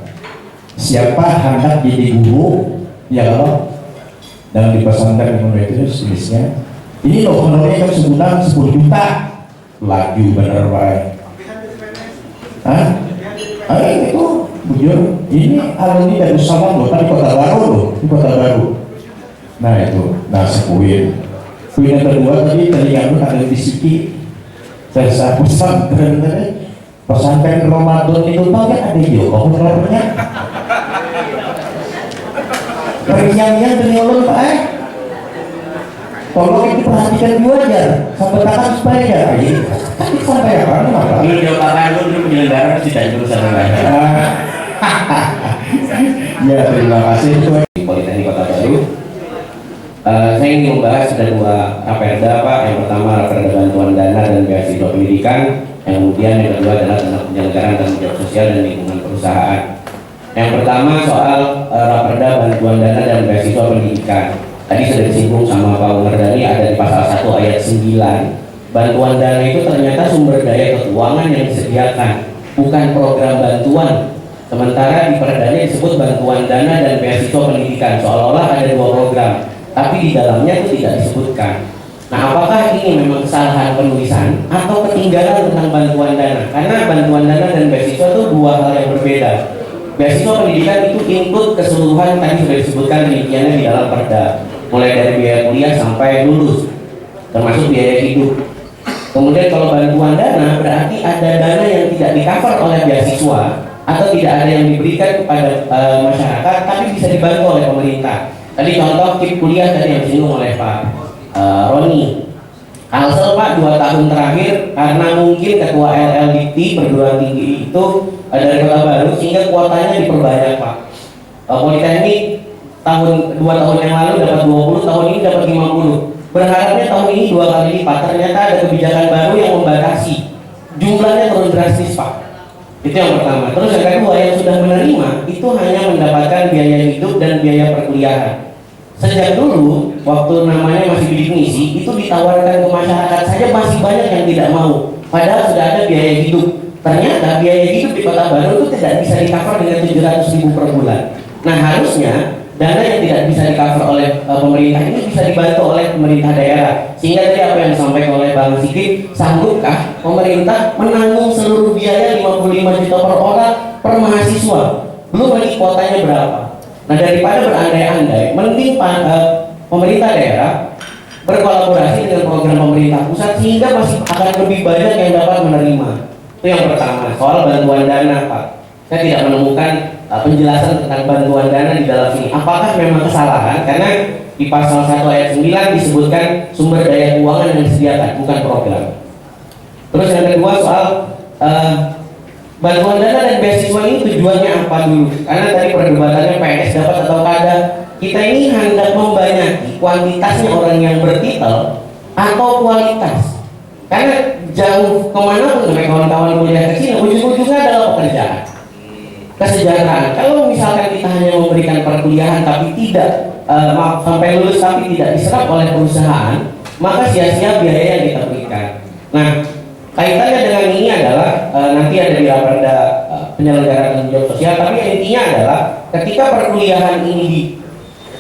siapa hendak jadi guru ya kalau dalam di pesantren itu jenisnya ini loh honornya kan sebulan 10 juta laju bener Pak. Hah? Itu bujur ini alumni Darussalam loh, di Kota Baru loh, di Kota Baru. Nah itu, nah sepuin yang kedua tadi yang ada di Siki saya pesantren Ramadan itu kan ada juga honornya perinyang-nyang ternyolong Pak. Tolong diperhatikan juga aja sampai kapan supaya sampai apa? Lu jawab lu penyelenggara tidak jurusan lain. Ya terima kasih Politeknik Kota Baru. Saya ingin membahas ada dua raperda Pak. Yang pertama raperda bantuan dana dan beasiswa pendidikan. Yang kemudian yang kedua adalah tentang penyelenggaraan tanggung jawab sosial dan lingkungan perusahaan. Yang pertama soal raperda bantuan dana dan beasiswa pendidikan. Tadi sudah disinggung sama Pak Umardani, ada di pasal 1 ayat 9. Bantuan dana itu ternyata sumber daya keuangan yang disediakan, bukan program bantuan. Sementara di perdanya disebut bantuan dana dan beasiswa pendidikan, seolah-olah ada dua program, tapi di dalamnya itu tidak disebutkan. Nah, apakah ini memang kesalahan penulisan atau ketinggalan tentang bantuan dana? Karena bantuan dana dan beasiswa itu dua hal yang berbeda. Beasiswa pendidikan itu input keseluruhan tadi sudah disebutkan rinciannya di dalam perda, mulai dari biaya kuliah sampai lulus, termasuk biaya hidup. Kemudian kalau bantuan dana berarti ada dana yang tidak di-cover oleh beasiswa atau tidak ada yang diberikan kepada masyarakat, tapi bisa dibantu oleh pemerintah. Tadi contoh KIP kuliah tadi yang disinggung oleh Pak Roni. Kalsel Pak 2 tahun terakhir karena mungkin ketua LLDT perguruan tinggi itu dari Kota Baru sehingga kuotanya diperbanyak Pak. Politeknik2 tahun yang lalu dapat 20, tahun ini dapat 50. Berharapnya tahun ini 2 kali lipat. Ternyata ada kebijakan baru yang membatasi jumlahnya turun drastis Pak. Itu yang pertama. Terus yang kedua, yang sudah menerima itu hanya mendapatkan biaya hidup dan biaya perkuliahan. Sejak dulu waktu namanya masih bidik misi itu ditawarkan ke masyarakat saja masih banyak yang tidak mau, padahal sudah ada biaya hidup. Ternyata biaya hidup di Kota Baru itu tidak bisa di-cover dengan 700.000 per bulan. Nah harusnya dana yang tidak bisa di-cover oleh pemerintah ini bisa dibantu oleh pemerintah daerah. Sehingga tadi apa yang disampaikan oleh Bang Sigit, sanggupkah pemerintah menanggung seluruh biaya 55 juta per orang per mahasiswa? Belum lagi kuotanya berapa? Nah daripada berandai-andai, mending pemerintah daerah berkolaborasi dengan program pemerintah pusat sehingga masih akan lebih banyak yang dapat menerima. Itu yang pertama, soal bantuan dana Pak. Saya tidak menemukan penjelasan tentang bantuan dana di dalam sini. Apakah memang kesalahan? Karena di pasal 1 ayat 9 disebutkan sumber daya keuangan yang disediakan, bukan program. Terus yang kedua soal bantuan dana dan beasiswa ini tujuannya apa dulu? Karena tadi perdebatannya PNS dapat atau kada. Kita ini hendak membanyaki kuantitasnya orang yang bertitel atau kualitas. Karena jauh kemana pun sampai kawan-kawan kuliah ke sini, ujung-ujungnya adalah pekerjaan, kesejahteraan. Kalau misalkan kita hanya memberikan perkuliahan tapi tidak sampai lulus tapi tidak diserap oleh perusahaan, maka sia-sia biaya yang kita berikan. Nah, kaitannya dengan ini adalah nanti ada di raperda penyelenggaraan tanggung jawab sosial, tapi intinya adalah ketika perkuliahan ini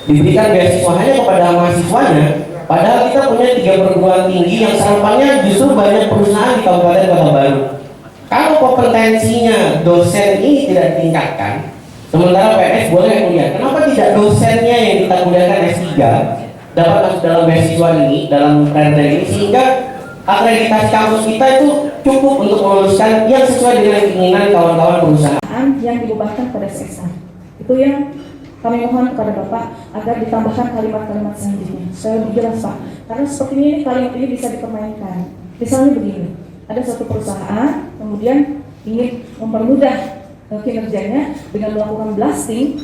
diberikan beasiswa hanya kepada mahasiswanya, padahal kita punya 3 perguruan tinggi yang serapannya justru banyak perusahaan di Kabupaten Kota Baru. Kalau kompetensinya dosen ini tidak ditingkatkan, sementara PNS boleh kuliah, kenapa tidak dosennya yang kita kuliahkan S3 dapat masuk dalam beasiswa ini, dalam perda ini, sehingga akreditasi kampus kita itu cukup untuk meluluskan yang sesuai dengan keinginan kawan-kawan perusahaan yang dibebankan pada SSA. Itu yang kami mohon kepada Bapak agar ditambahkan kalimat-kalimat selanjutnya. Saya lebih jelas Pak, karena sepertinya ini kalimat ini bisa dipermainkan. Misalnya begini, ada suatu perusahaan kemudian ingin mempermudah kinerjanya dengan melakukan blasting,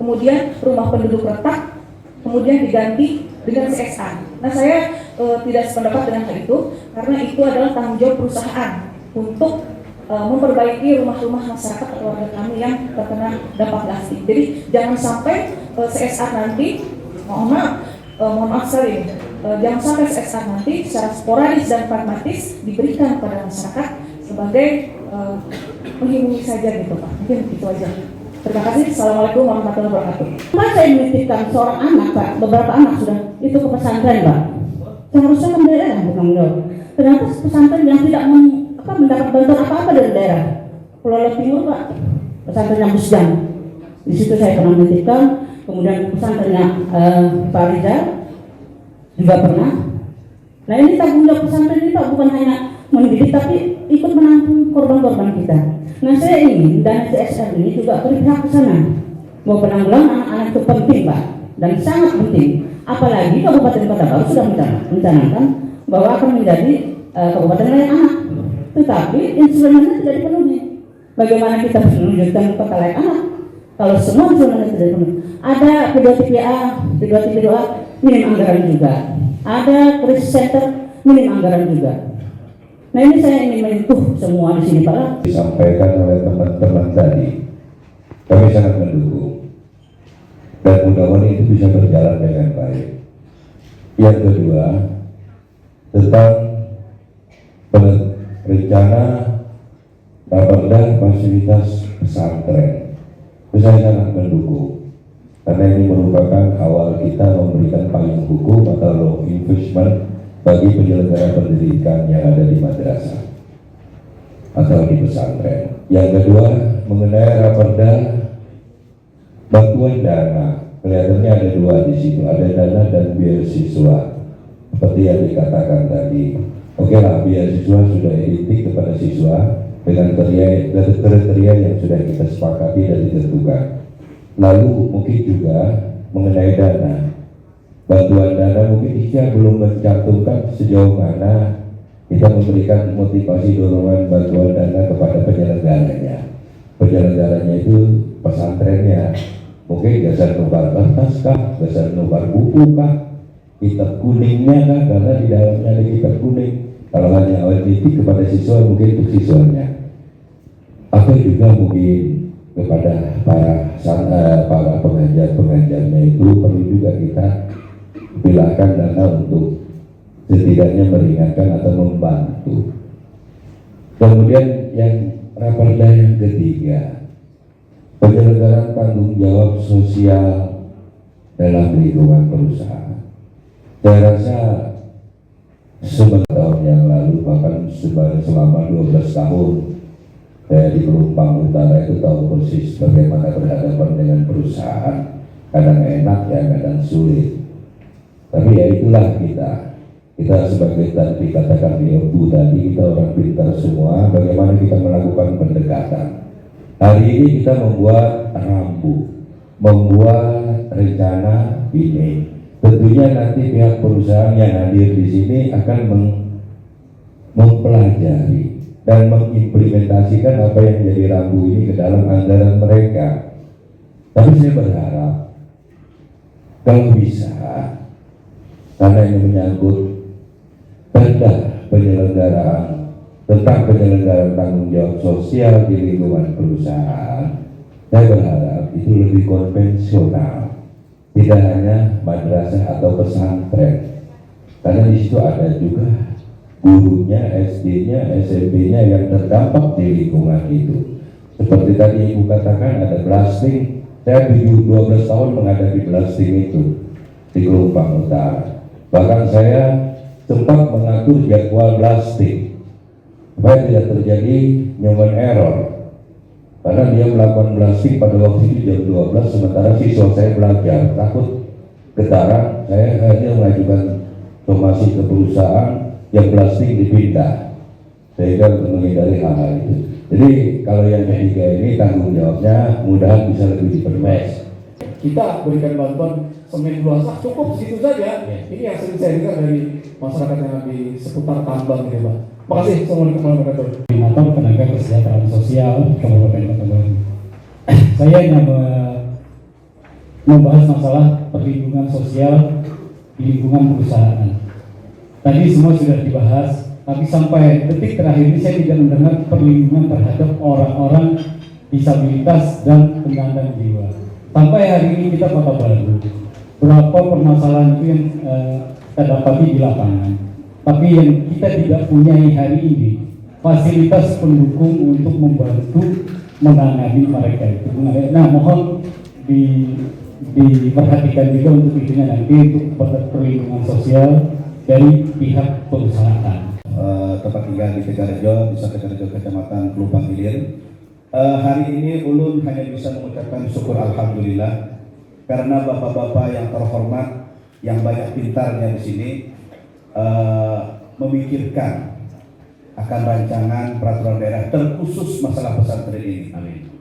kemudian rumah penduduk retak, kemudian diganti dengan CSR. Nah saya tidak sependapat dengan hal itu karena itu adalah tanggung jawab perusahaan untuk memperbaiki rumah-rumah masyarakat atau warga kami yang terkena dampak plastik. Jadi jangan sampai CSR nanti, mohon maaf sekali, jangan sampai CSR nanti secara sporadis dan pragmatis diberikan kepada masyarakat sebagai menghibur saja gitu Pak. Mungkin itu aja. Terima kasih. Assalamualaikum warahmatullahi wabarakatuh. Saya menitipkan seorang anak Pak, beberapa anak sudah itu ke pesantren Pak. Seharusnya kan daerah bukan jawab. Kenapa pesantren yang tidak mendapat bantuan apa-apa dari daerah? Pulau Timur Pak, pesantrennya Musjam. Di situ saya pernah menitipkan. Kemudian pesantrennya Pak Rizal juga pernah. Nah ini tanggung jawab pesantren ini Pak, bukan hanya mendidik tapi ikut menampung korban-korban kita. Nah saya ingin dana CSR ini juga berpihak ke sana. Bahwa penanggulangan anak-anak itu penting Pak, dan sangat penting. Apalagi Kabupaten Kota Baru sudah mencanangkan bahwa akan menjadi kabupaten layak anak. Tetapi instrumennya tidak dipenuhi. Bagaimana kita menunjukkan kota layak anak kalau semua instrumennya tidak dipenuhi? Ada P2TPA, P2TP2A, minim anggaran juga. Ada krisis center, minim anggaran juga. Nah ini saya ingin menyentuh semua di sini Pak. Disampaikan oleh teman-teman tadi, kami sangat mendukung dan mudah-mudahan itu bisa berjalan dengan baik. Yang kedua, tentang rencana raperda fasilitas pesantren, itu saya sangat mendukung karena ini merupakan awal kita memberikan payung hukum atau law enforcement bagi penyelenggara pendidikan yang ada di madrasah atau di pesantren. Yang kedua, mengenai raperda bantuan dana, kelihatannya ada dua di situ, ada dana dan beasiswa. Seperti yang dikatakan tadi, oke lah, beasiswa sudah identik kepada siswa dengan kriteria yang sudah kita sepakati dan ditentukan. Lalu mungkin juga mengenai dana. Bantuan dana mungkin kita belum mencantumkan sejauh mana kita memberikan motivasi dorongan bantuan dana kepada penyelenggaranya. Penyelenggaranya itu pesantrennya, mungkin dasar nubar kertas kah, dasar nubar buku kah, kitab kuningnya kah, karena di dalamnya ada kitab kuning. Kalau hanya awal titik kepada siswa mungkin untuk siswanya. Atau juga mungkin kepada para pengajar-pengajarnya itu perlu juga kita bilahkan dana untuk setidaknya meringankan atau membantu. Kemudian yang raperda yang ketiga, penyelenggaraan tanggung jawab sosial dalam lingkungan perusahaan. Saya rasa tahun yang lalu, bahkan selama 12 tahun saya di Pelumpang Utara itu tahu persis bagaimana berhadapan dengan perusahaan. Kadang enak ya, kadang sulit. Tapi ya itulah kita sebagai tadi dikatakan di Ibu tadi, kita orang pintar semua, bagaimana kita melakukan pendekatan. Hari ini kita membuat rambu, membuat rencana ini. Tentunya nanti pihak perusahaan yang hadir di sini akan mempelajari dan mengimplementasikan apa yang jadi rambu ini ke dalam anggaran mereka. Tapi saya berharap kalau bisa, karena ini menyangkut tentang penyelenggaraan tanggung jawab sosial di lingkungan perusahaan, saya berharap itu lebih konvensional, tidak hanya madrasah atau pesantren, karena di situ ada juga gurunya, SD-nya, SMP-nya yang terdampak di lingkungan itu. Seperti tadi Ibu katakan ada blasting, saya 12 tahun menghadapi blasting itu di Pelumpang Utara. Bahkan saya sempat mengatur jadwal blasting supaya tidak terjadi human error, karena dia melakukan blasting pada waktu itu jam 12, sementara siswa saya belajar. Takut getaran, saya akhirnya mengajukan somasi ke perusahaan yang blasting dipindah, sehingga untuk menghindari hal-hal itu. Jadi kalau yang ketiga ini tanggung jawabnya mudahan bisa lebih diperluas. Kita berikan bantuan semen luasa cukup situ saja. Ini yang sering saya dengar dari masyarakat yang di seputar tambang gitu Pak. Makasih. Assalamualaikum warahmatullahi wabarakatuh. Koordinator Tenaga Kesejahteraan Sosial Kabupaten Kota Baru. Saya ingin membahas masalah perlindungan sosial lingkungan perusahaan. Tadi semua sudah dibahas, tapi sampai detik terakhir ini saya tidak mendengar perlindungan terhadap orang-orang disabilitas dan penyandang jiwa. Sampai hari ini kita kota baru, berapa permasalahan itu yang kita dapati di lapangan. Tapi yang kita tidak punyai hari ini, fasilitas pendukung untuk membantu menangani mereka itu. Nah, mohon diperhatikan juga untuk itunya nanti untuk perlindungan sosial dari pihak perusahaan. Tempat tinggal di Tegarejo, Desa Tegarejo, Kecamatan Pelumpang Hilir. Hari ini ulun hanya bisa mengucapkan syukur alhamdulillah karena bapak-bapak yang terhormat, yang banyak pintarnya di sini memikirkan akan rancangan peraturan daerah terkhusus masalah pesantren ini. Amin.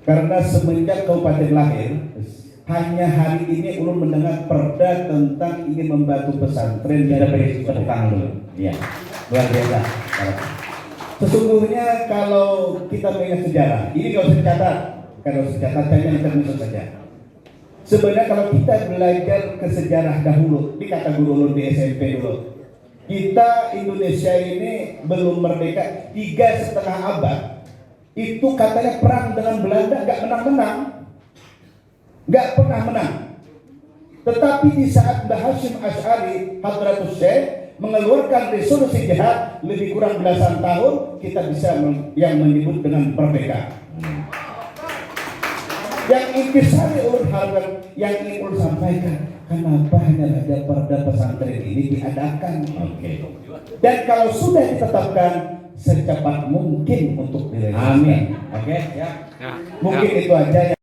Karena semenjak kabupaten lahir, hanya hari ini ulun mendengar perda tentang ingin membantu pesantren. Tidak beri tepuk dulu. Iya, luar biasa. Sesungguhnya kalau kita mengingat sejarah, ini kalau secatat, hanya termisal saja. Sebenarnya kalau kita belajar ke sejarah dahulu, di kata guru ulun di SMP dulu, kita Indonesia ini belum merdeka 3,5 abad. Itu katanya perang dengan Belanda nggak menang-menang, nggak pernah menang. Tetapi di saat Mbah Hashim Asy'ari Hadratus Syekh mengeluarkan resolusi jihad lebih kurang belasan tahun, kita bisa yang menyebut dengan merdeka. Yang intisari ulun harap, yang ingin ulun sampaikan, kenapa hanya ada perda pesantren ini diadakan? Dan kalau sudah ditetapkan, secepat mungkin untuk direalisasikan. Amin. Mungkin itu aja.